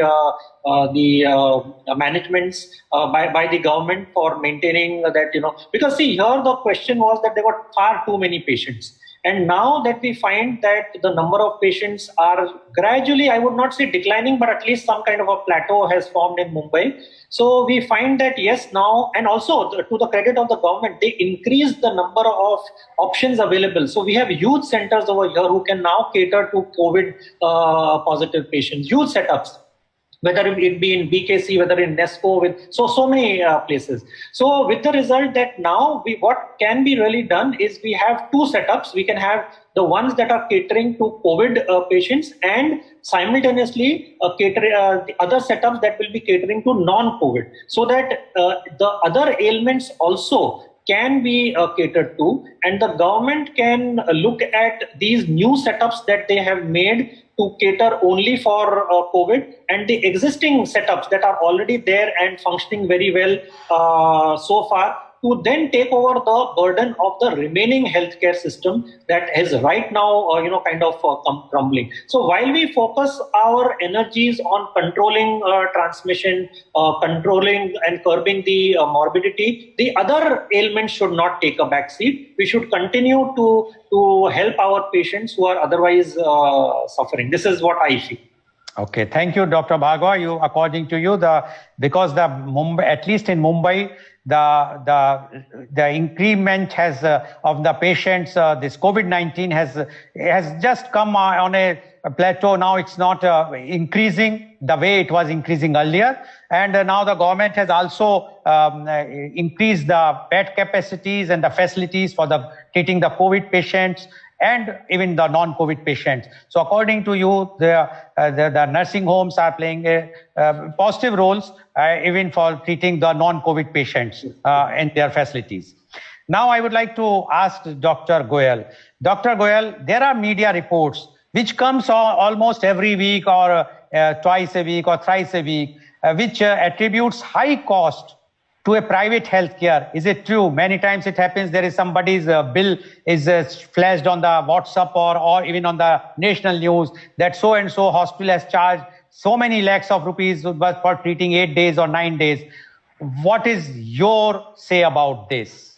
managements by the government for maintaining that, because see, here the question was that there were far too many patients. And now that we find that the number of patients are gradually, I would not say declining, but at least some kind of a plateau has formed in Mumbai. So we find that yes, now, and also to the credit of the government, they increased the number of options available. So we have huge centers over here who can now cater to COVID positive patients, huge setups, whether it be in BKC, whether in NESCO, with so many places. So with the result that now what can be really done is we have two setups. We can have the ones that are catering to COVID patients, and simultaneously the other setups that will be catering to non-COVID, so that the other ailments also can be catered to, and the government can look at these new setups that they have made to cater only for COVID, and the existing setups that are already there and functioning very well so far, to then take over the burden of the remaining healthcare system that is right now, kind of crumbling. So while we focus our energies on controlling transmission, controlling and curbing the morbidity, the other ailments should not take a back seat. We should continue to help our patients who are otherwise suffering. This is what I feel. Okay, thank you, Dr. Bhargav. According to you, because the Mumbai, at least in Mumbai, the increment has of the patients, this COVID-19 has just come on a plateau. Now it's not increasing the way it was increasing earlier, and now the government has also increased the bed capacities and the facilities for treating the COVID patients and even the non-COVID patients. So according to you, the nursing homes are playing positive roles even for treating the non-COVID patients in their facilities. Now I would like to ask Dr. Goyal. Dr. Goyal, there are media reports which comes almost every week or twice a week or thrice a week, which attributes high cost to a private healthcare. Is it true? Many times it happens there is somebody's bill is flashed on the WhatsApp or even on the national news that so and so hospital has charged so many lakhs of rupees for treating 8 days or 9 days. What is your say about this?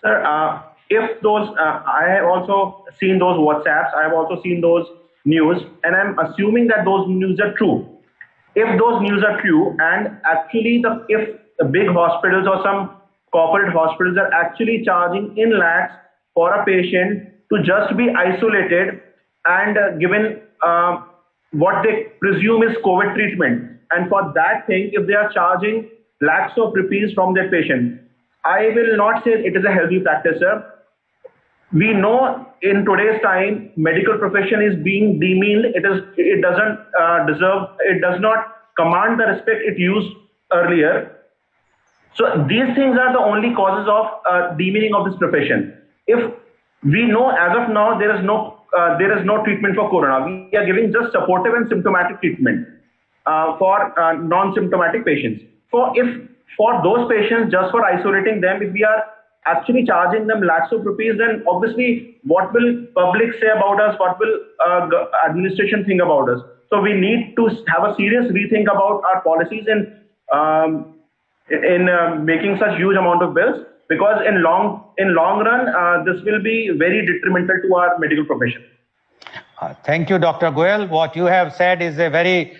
Sir, if those, I have also seen those WhatsApps, I have also seen those news, and I'm assuming that those news are true. If those news are true, and actually if the big hospitals or some corporate hospitals are actually charging in lakhs for a patient to just be isolated and given what they presume is COVID treatment, and for that thing, if they are charging lakhs of rupees from their patient, I will not say it is a healthy practice, sir. We know in today's time, medical profession is being demeaned. It does not command the respect it used earlier. So these things are the only causes of demeaning of this profession. If we know as of now there is no treatment for corona, we are giving just supportive and symptomatic treatment for non-symptomatic patients. For those patients, just for isolating them, if we are actually charging them lakhs of rupees, then obviously what will public say about us? What will administration think about us? So we need to have a serious rethink about our policies in making such huge amount of bills, because in long run this will be very detrimental to our medical profession. Thank you, Dr. Goyal. What you have said is a very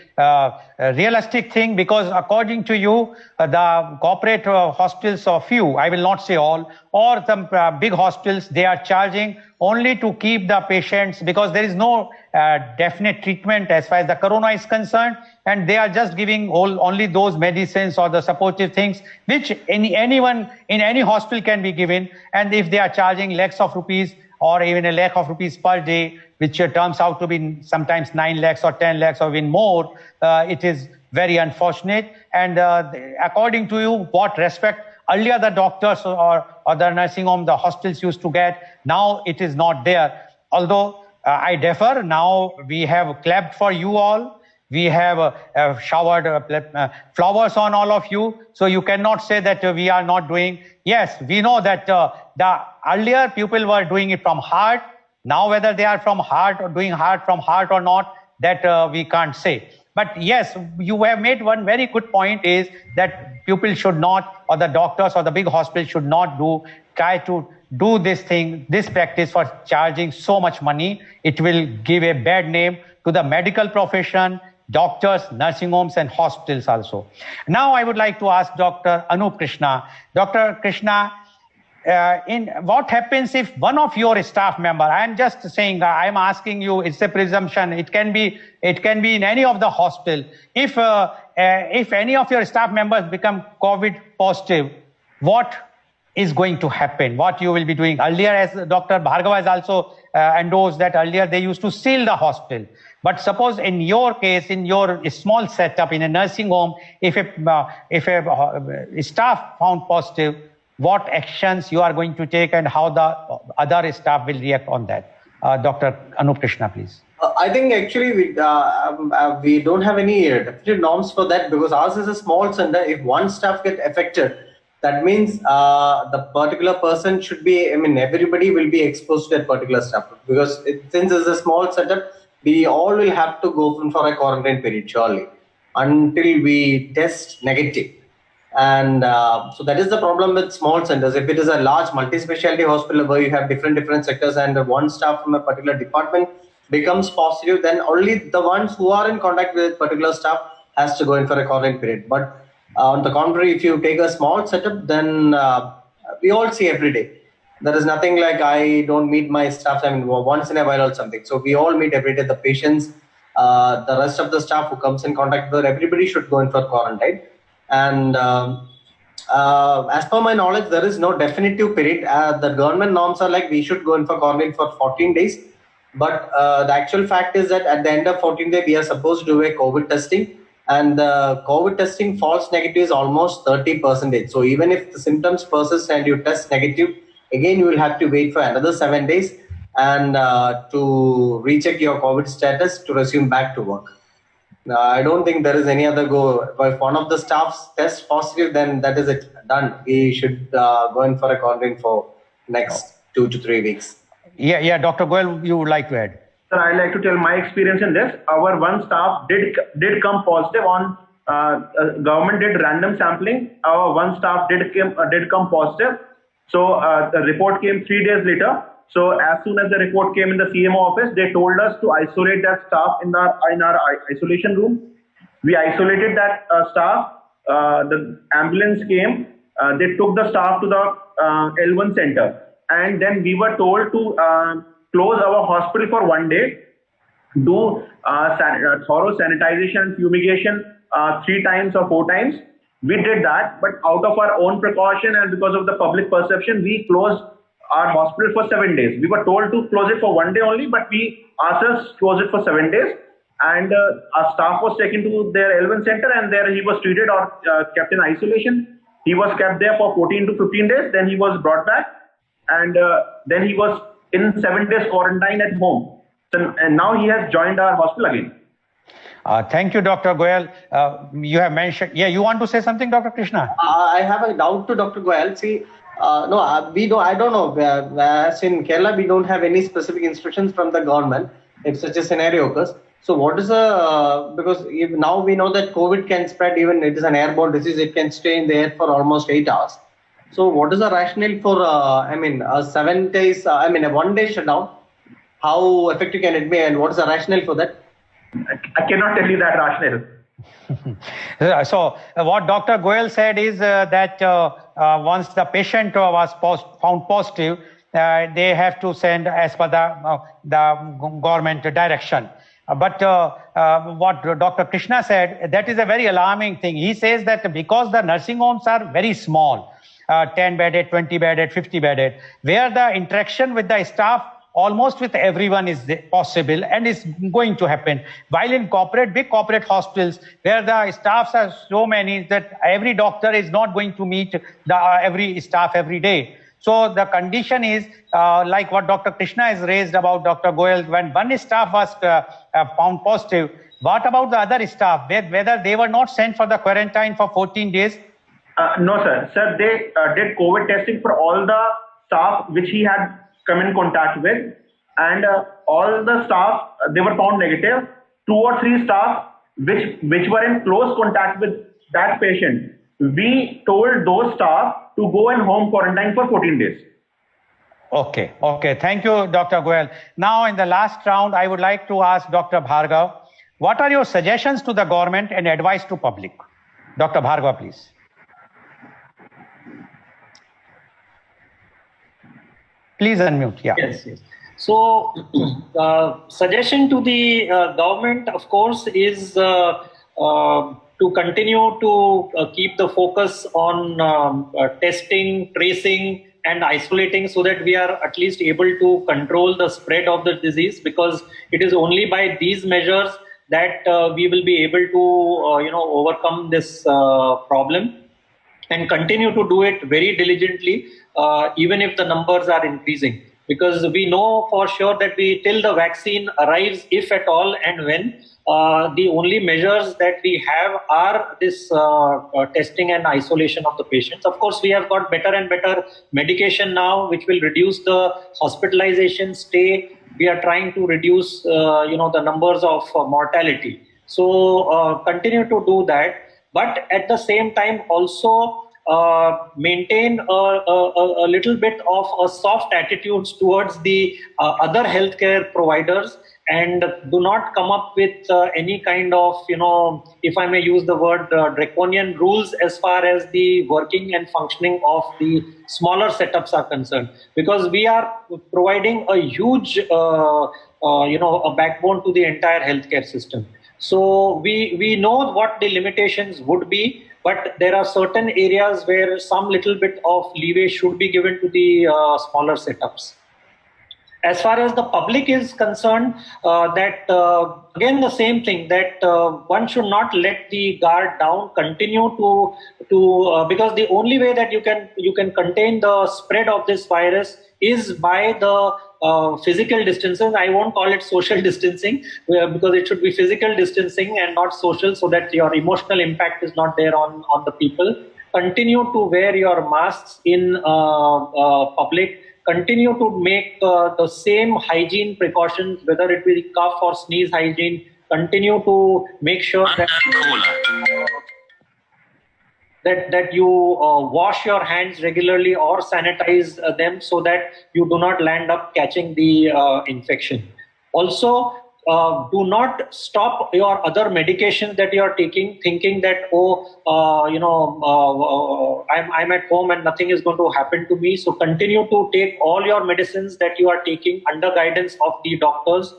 realistic thing, because according to you, the corporate hospitals, or few, I will not say all, or some big hospitals, they are charging only to keep the patients, because there is no definite treatment as far as the corona is concerned, and they are just giving only those medicines or the supportive things which anyone in any hospital can be given. And if they are charging lakhs of rupees or even a lakh of rupees per day, which turns out to be sometimes 9 lakhs or 10 lakhs or even more, it is very unfortunate. And according to you, what respect earlier the doctors or the nursing home, the hospitals used to get, now it is not there. Although I differ, now we have clapped for you all. We have showered flowers on all of you. So you cannot say that we are not doing. Yes, we know that the earlier people were doing it from heart. Now, whether they are from heart or doing heart from heart or not, that we can't say. But yes, you have made one very good point, is that people should not, or the doctors or the big hospitals should not try to do this thing, this practice for charging so much money. It will give a bad name to the medical profession, doctors, nursing homes, and hospitals also. Now, I would like to ask Dr. Anup Krishna. Dr. Krishna, in what happens if one of your staff member, I am just saying, I am asking you, it's a presumption, it can be in any of the hospital. If any of your staff members become COVID positive, what is going to happen? What you will be doing? Earlier, as Dr. Bhargava has also endorsed, that earlier they used to seal the hospital. But suppose in your case, in your small setup in a nursing home, if a staff found positive, what actions you are going to take and how the other staff will react on that? Dr. Anup Krishna, please. I think actually we don't have any definite norms for that, because ours is a small center. If one staff get affected, that means the particular person should be, everybody will be exposed to that particular staff, because since it's a small setup, we all will have to go for a quarantine period, surely, until we test negative. And so that is the problem with small centers. If it is a large multi-specialty hospital where you have different sectors and one staff from a particular department becomes positive, then only the ones who are in contact with particular staff has to go in for a quarantine period. But on the contrary, if you take a small setup, then we all see every day. There is nothing like I don't meet my staff, once in a while or something. So we all meet every day, the patients, the rest of the staff who comes in contact with, everybody should go in for quarantine. And as per my knowledge, there is no definitive period. The government norms are like we should go in for quarantine for 14 days. But the actual fact is that at the end of 14 days, we are supposed to do a COVID testing. And the COVID testing false negative is almost 30%. So even if the symptoms persist and you test negative, again, you will have to wait for another 7 days and to recheck your COVID status to resume back to work. I don't think there is any other go. If one of the staffs tests positive, then that is it, done. We should go in for a quarantine for next 2 to 3 weeks. Yeah, Dr. Goyal, you would like to add? Sir, I like to tell my experience in this. Our one staff did come positive on government did random sampling. Our one staff did come positive. So the report came 3 days later. So as soon as the report came in the CMO office, they told us to isolate that staff in our isolation room. We isolated that staff. The ambulance came. They took the staff to the L1 center, and then we were told to close our hospital for 1 day, do thorough sanitization and fumigation 3 times or 4 times. We did that, but out of our own precaution and because of the public perception, we closed our hospital for 7 days. We were told to close it for 1 day only, but we ourselves closed it for 7 days. And our staff was taken to their L1 center, and there he was treated or kept in isolation. He was kept there for 14 to 15 days. Then he was brought back, and then he was in 7 days quarantine at home. So, and now he has joined our hospital again. Thank you, Dr. Goyal. You have mentioned, you want to say something, Dr. Krishna? I have a doubt to Dr. Goyal. See, I don't know. As in Kerala, we don't have any specific instructions from the government if such a scenario occurs. So what is because now we know that COVID can spread, even it is an airborne disease, it can stay in the air for almost 8 hours. So what is the rationale for, a 7 days, a 1 day shutdown how effective can it be, and what is the rationale for that? I cannot tell you that rationale. So what Dr. Goyal said is that once the patient was found positive, they have to send as per the government direction. But what Dr. Krishna said, that is a very alarming thing. He says that because the nursing homes are very small, 10 bedded, 20 bedded, 50 bedded, where the interaction with the staff almost with everyone is possible and is going to happen. While in big corporate hospitals, where the staffs are so many that every doctor is not going to meet every staff every day. So the condition is like what Dr. Krishna has raised about Dr. Goyal, when one staff was found positive, what about the other staff, whether they were not sent for the quarantine for 14 days? No, sir. Sir, they did COVID testing for all the staff which he had come in contact with, and all the staff, they were found negative. 2 or 3 staff which were in close contact with that patient, we told those staff to go in home quarantine for 14 days. Okay. Thank you, Dr. Goyal. Now, in the last round, I would like to ask Dr. Bhargav, what are your suggestions to the government and advice to public? Dr. Bhargav, please. Please unmute. Yeah. Yes. So, suggestion to the government, of course, is to continue to keep the focus on testing, tracing, and isolating, so that we are at least able to control the spread of the disease, because it is only by these measures that we will be able to overcome this problem, and continue to do it very diligently, even if the numbers are increasing. Because we know for sure that till the vaccine arrives, if at all and when, the only measures that we have are this testing and isolation of the patients. Of course, we have got better and better medication now, which will reduce the hospitalization stay. We are trying to reduce, the numbers of mortality. So continue to do that. But at the same time, also maintain a little bit of a soft attitudes towards the other healthcare providers, and do not come up with any kind of, if I may use the word, draconian rules as far as the working and functioning of the smaller setups are concerned. Because we are providing a huge, a backbone to the entire healthcare system. So we know what the limitations would be, but there are certain areas where some little bit of leeway should be given to the smaller setups. As far as the public is concerned, again the same thing, that one should not let the guard down. Continue to because the only way that you can contain the spread of this virus is by the physical distancing. I won't call it social distancing, because it should be physical distancing and not social, so that your emotional impact is not there on the people. Continue to wear your masks in public. Continue to make the same hygiene precautions, whether it be cough or sneeze hygiene. Continue to make sure that you wash your hands regularly or sanitize them, so that you do not land up catching the infection. Also, do not stop your other medications that you are taking, thinking that, I'm at home and nothing is going to happen to me. So continue to take all your medicines that you are taking under guidance of the doctors.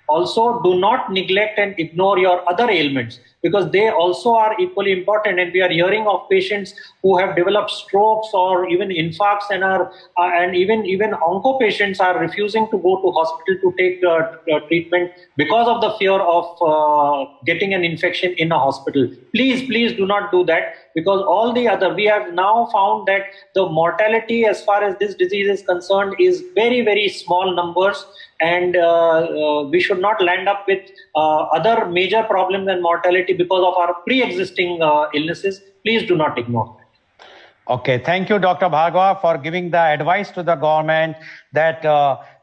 Also, do not neglect and ignore your other ailments, because they also are equally important. And we are hearing of patients who have developed strokes or even infarcts, and even onco patients are refusing to go to hospital to take treatment because of the fear of getting an infection in a hospital. Please do not do that, because we have now found that the mortality as far as this disease is concerned is very, very small numbers. And we should not land up with other major problems and mortality because of our pre-existing illnesses. Please do not ignore that. Okay, thank you, Dr. Bhargava, for giving the advice to the government that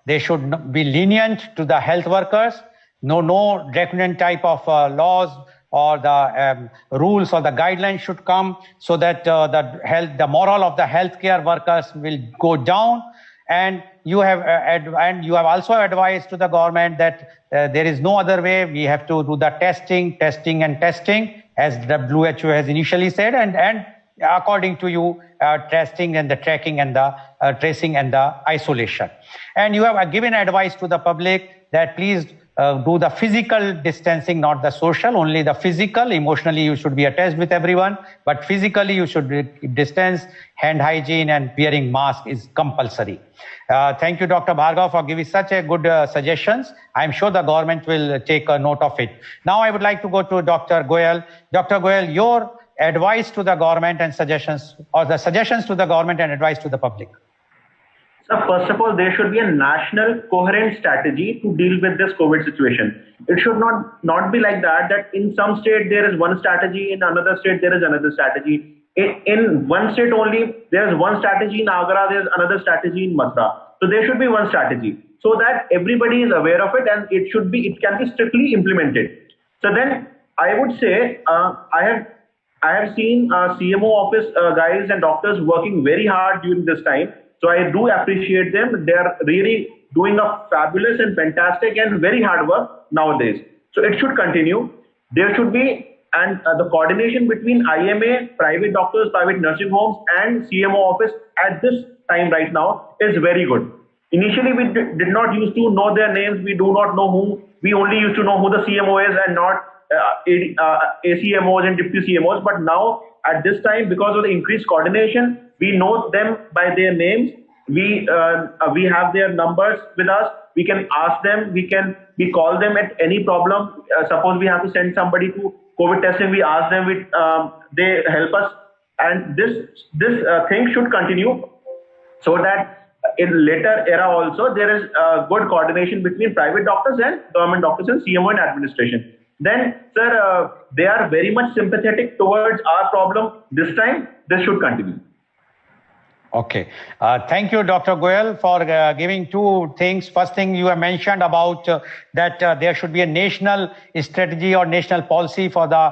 they should be lenient to the health workers. No draconian type of laws or the rules or the guidelines should come, so that the moral of the healthcare workers will go down. and you have also advised to the government that there is no other way. We have to do the testing, as WHO has initially said, and according to you, testing and the tracking and the tracing and the isolation. And you have given advice to the public that please do the physical distancing, not the social, only the physical. Emotionally, you should be attached with everyone, but physically you should distance. Hand hygiene and wearing mask is compulsory. Thank you, Dr. Bhargav, for giving such a good suggestions. I'm sure the government will take a note of it. Now I would like to go to Dr. Goyal. Dr. Goyal, your advice to the government and suggestions, or the suggestions to the government and advice to the public. So first of all, there should be a national coherent strategy to deal with this COVID situation. It should not be like that in some state there is one strategy, in another state there is another strategy. In one state only, there is one strategy in Agra, there is another strategy in Mathura. So there should be one strategy so that everybody is aware of it, and it can be strictly implemented. So then I would say I have seen CMO office guys and doctors working very hard during this time. So I do appreciate them. They are really doing a fabulous and fantastic and very hard work nowadays. So it should continue. There should be, and the coordination between IMA, private doctors, private nursing homes, and CMO office at this time right now is very good. Initially, we did not used to know their names. We do not know who. We only used to know who the CMO is and not ACMOs and deputy CMOs. But now, at this time, because of the increased coordination, we know them by their names. We have their numbers with us. We can ask them. We call them at any problem. Suppose we have to send somebody to COVID testing, we ask them. They help us, and this thing should continue, so that in later era also there is good coordination between private doctors and government doctors and CMO and administration. Then, sir, they are very much sympathetic towards our problem this time. This should continue. Okay. Thank you, Dr. Goyal, for giving two things. First thing you have mentioned about that there should be a national strategy or national policy for the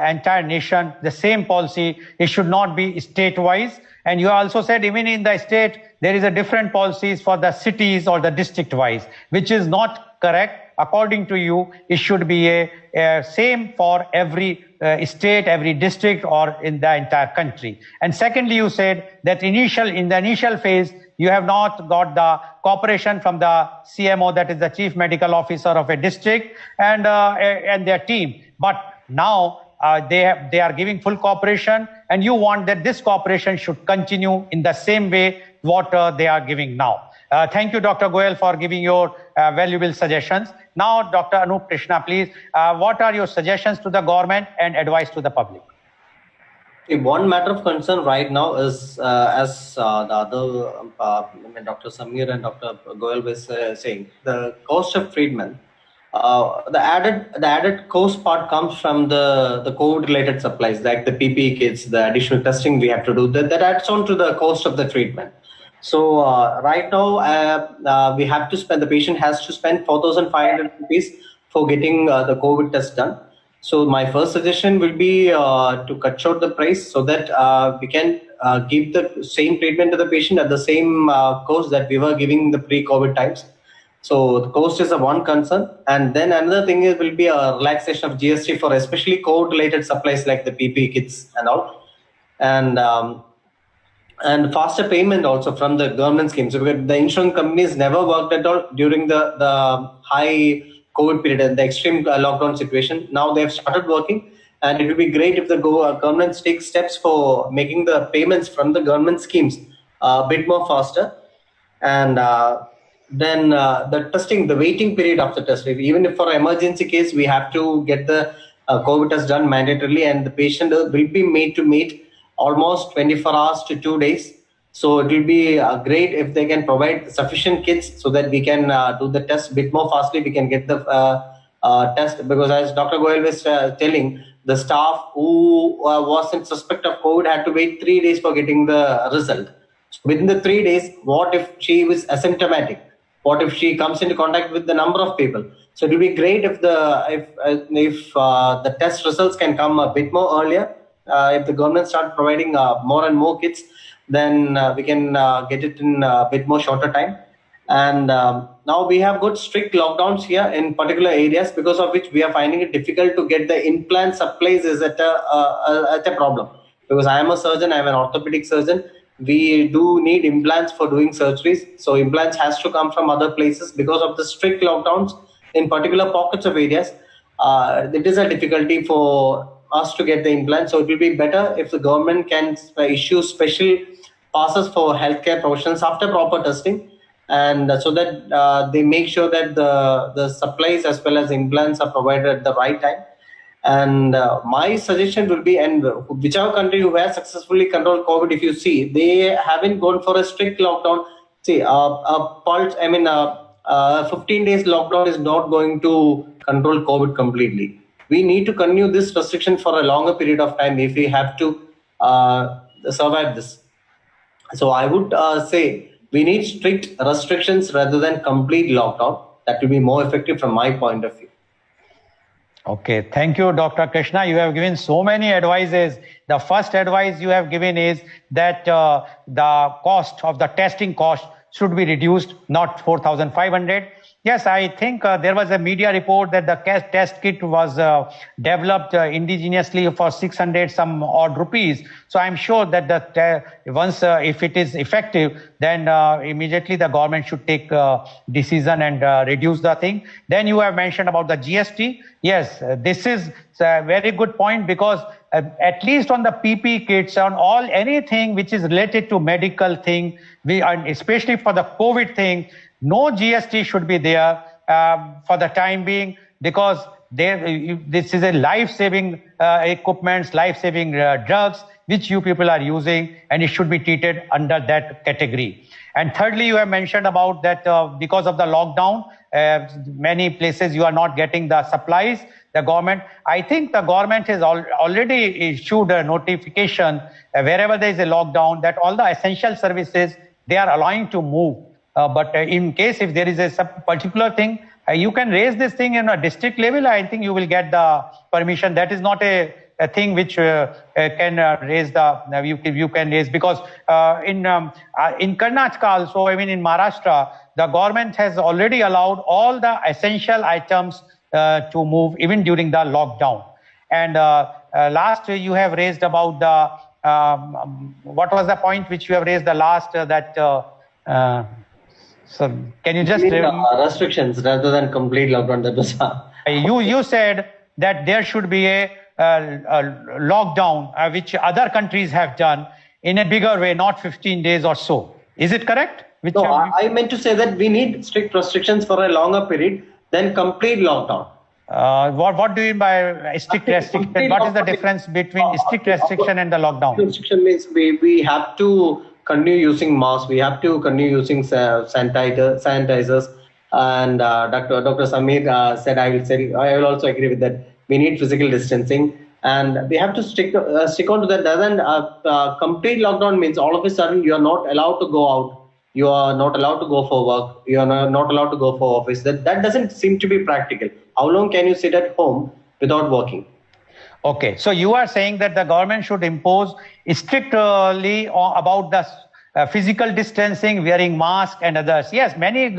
entire nation. The same policy, it should not be state-wise. And you also said even in the state, there is a different policies for the cities or the district-wise, which is not correct. According to you, it should be a same for every state, every district, or in the entire country. And secondly, you said that in the initial phase, you have not got the cooperation from the CMO, that is the Chief Medical Officer of a district, and their team. But now they are giving full cooperation, and you want that this cooperation should continue in the same way what they are giving now. Thank you, Dr. Goyal, for giving your valuable suggestions. Now, Dr. Anup Krishna, please, what are your suggestions to the government and advice to the public? One matter of concern right now is, as the other Dr. Samir and Dr. Goyal was saying, the cost of treatment. The added cost part comes from the COVID-related supplies, like the PPE kits, the additional testing we have to do. That adds on to the cost of the treatment. So right now, we have to spend. The patient has to spend 4,500 rupees for getting the COVID test done. So my first suggestion will be to cut short the price so that we can give the same treatment to the patient at the same cost that we were giving the pre-COVID times. So the cost is a one concern, and then another thing will be a relaxation of GST for especially COVID-related supplies like the PPE kits and all, and faster payment also from the government schemes. So the insurance companies never worked at all during the high COVID period and the extreme lockdown situation. Now they have started working, and it would be great if the governments take steps for making the payments from the government schemes a bit more faster. And then the testing, the waiting period after test, even if for emergency case, we have to get the COVID test done mandatorily, and the patient will be made to meet almost 24 hours to 2 days. So it will be great if they can provide sufficient kits so that we can do the test a bit more fastly. We can get the test, because as Dr. Goyal was telling, the staff who was in suspect of COVID had to wait 3 days for getting the result. So within the 3 days, what if she was asymptomatic? What if she comes into contact with the number of people? So it will be great if the test results can come a bit more earlier. If the government start providing more and more kits, then we can get it in a bit more shorter time. And now we have got strict lockdowns here in particular areas, because of which we are finding it difficult to get the implant supplies is at a problem. Because I am a surgeon, I am an orthopedic surgeon. We do need implants for doing surgeries. So implants has to come from other places because of the strict lockdowns in particular pockets of areas. It is a difficulty for us to get the implants. So it will be better if the government can issue special passes for healthcare professionals after proper testing, and so that they make sure that the supplies as well as implants are provided at the right time. And my suggestion will be, and whichever country who has successfully controlled COVID, if you see, they haven't gone for a strict lockdown. See, a 15 days lockdown is not going to control COVID completely. We need to continue this restriction for a longer period of time if we have to survive this. So I would say we need strict restrictions rather than complete lockdown. That will be more effective from my point of view. Okay, thank you, Dr. Krishna. You have given so many advices. The first advice you have given is that the cost of the testing cost should be reduced, not 4,500. Yes, I think there was a media report that the test kit was developed indigenously for 600 some odd rupees. So I'm sure that once if it is effective, then immediately the government should take decision and reduce the thing. Then you have mentioned about the GST. Yes, this is a very good point, because at least on the PP kits, on anything which is related to medical thing, especially for the COVID thing, no GST should be there for the time being, because this is a life-saving equipments, life-saving drugs which you people are using, and it should be treated under that category. And thirdly, you have mentioned about that because of the lockdown, many places you are not getting the supplies. The government, I think the government has already issued a notification wherever there is a lockdown that all the essential services they are allowing to move. But in case if there is a particular thing, you can raise this thing in a district level. I think you will get the permission. That is not a thing which can raise you can raise, because in Karnataka also, I mean in Maharashtra, the government has already allowed all the essential items to move even during the lockdown. And last you have raised about the what was the point which you have raised the last so can you just restrictions rather than complete lockdown? That was you said that there should be a lockdown which other countries have done in a bigger way, not 15 days or so. Is it correct? No, I meant to say that we need strict restrictions for a longer period than complete lockdown. What do you mean by strict restriction? What is the difference between strict restriction and the lockdown? Restriction means we have to continue using masks, we have to continue using sanitizers, and Dr. Samir said, I will also agree with that. We need physical distancing, and we have to stick on to that. Doesn't complete lockdown means all of a sudden you are not allowed to go out, you are not allowed to go for work, you are not allowed to go for office. That doesn't seem to be practical. How long can you sit at home without working? Okay, so you are saying that the government should impose strictly about the physical distancing, wearing masks and others. Yes, many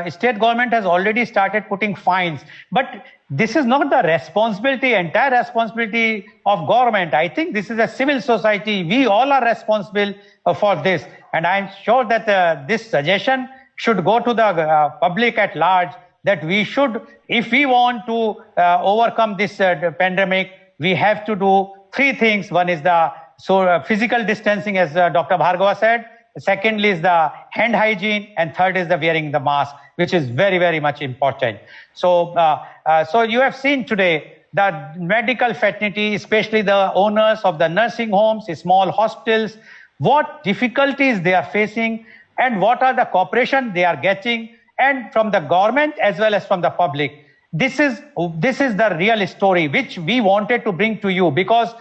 state government has already started putting fines, but this is not the entire responsibility of government. I think this is a civil society. We all are responsible for this. And I'm sure that this suggestion should go to the public at large, that we should, if we want to overcome this pandemic, we have to do three things. One is the physical distancing, as Dr. Bhargava said. Secondly is the hand hygiene, and third is the wearing the mask, which is very, very much important. So, so you have seen today the medical fraternity, especially the owners of the nursing homes, small hospitals, what difficulties they are facing, and what are the cooperation they are getting, and from the government as well as from the public. This is the real story which we wanted to bring to you, because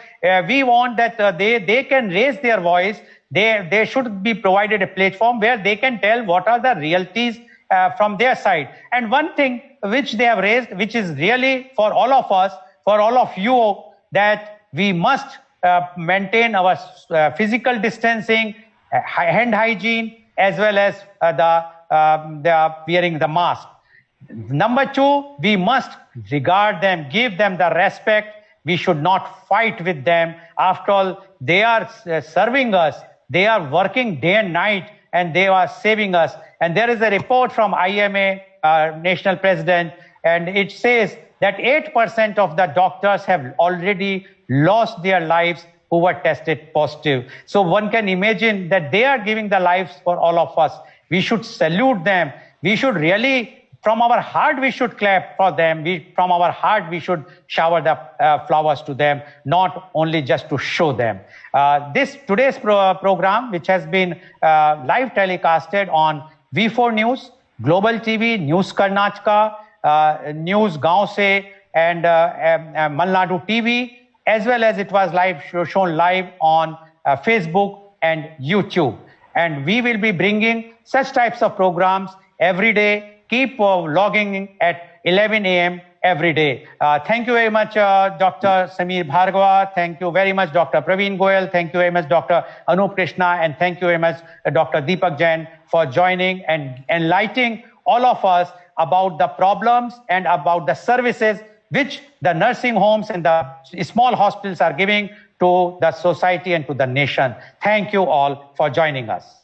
we want that they can raise their voice. They should be provided a platform where they can tell what are the realities from their side. And one thing which they have raised, which is really for all of us, for all of you, that we must maintain our physical distancing hand hygiene, as well as the wearing the mask. Number two, we must regard them, give them the respect. We should not fight with them. After all, they are serving us. They are working day and night, and they are saving us. And there is a report from IMA, national president, and it says that 8% of the doctors have already lost their lives who were tested positive. So one can imagine that they are giving the lives for all of us. We should salute them. We should really, from our heart, we should clap for them. From our heart, we should shower the flowers to them, not only just to show them. Today's program, which has been live telecasted on V4 News, Global TV, News Karnataka, News Gaon Se, and Malnadu TV, as well as it was shown live on Facebook and YouTube. And we will be bringing such types of programs every day. Keep logging at 11 a.m. every day. Thank you very much, Dr. Sameer Bhargava. Thank you very much, Dr. Praveen Goyal. Thank you very much, Dr. Anup Krishna. And thank you very much, Dr. Deepak Jain, for joining and enlightening all of us about the problems and about the services which the nursing homes and the small hospitals are giving to the society and to the nation. Thank you all for joining us.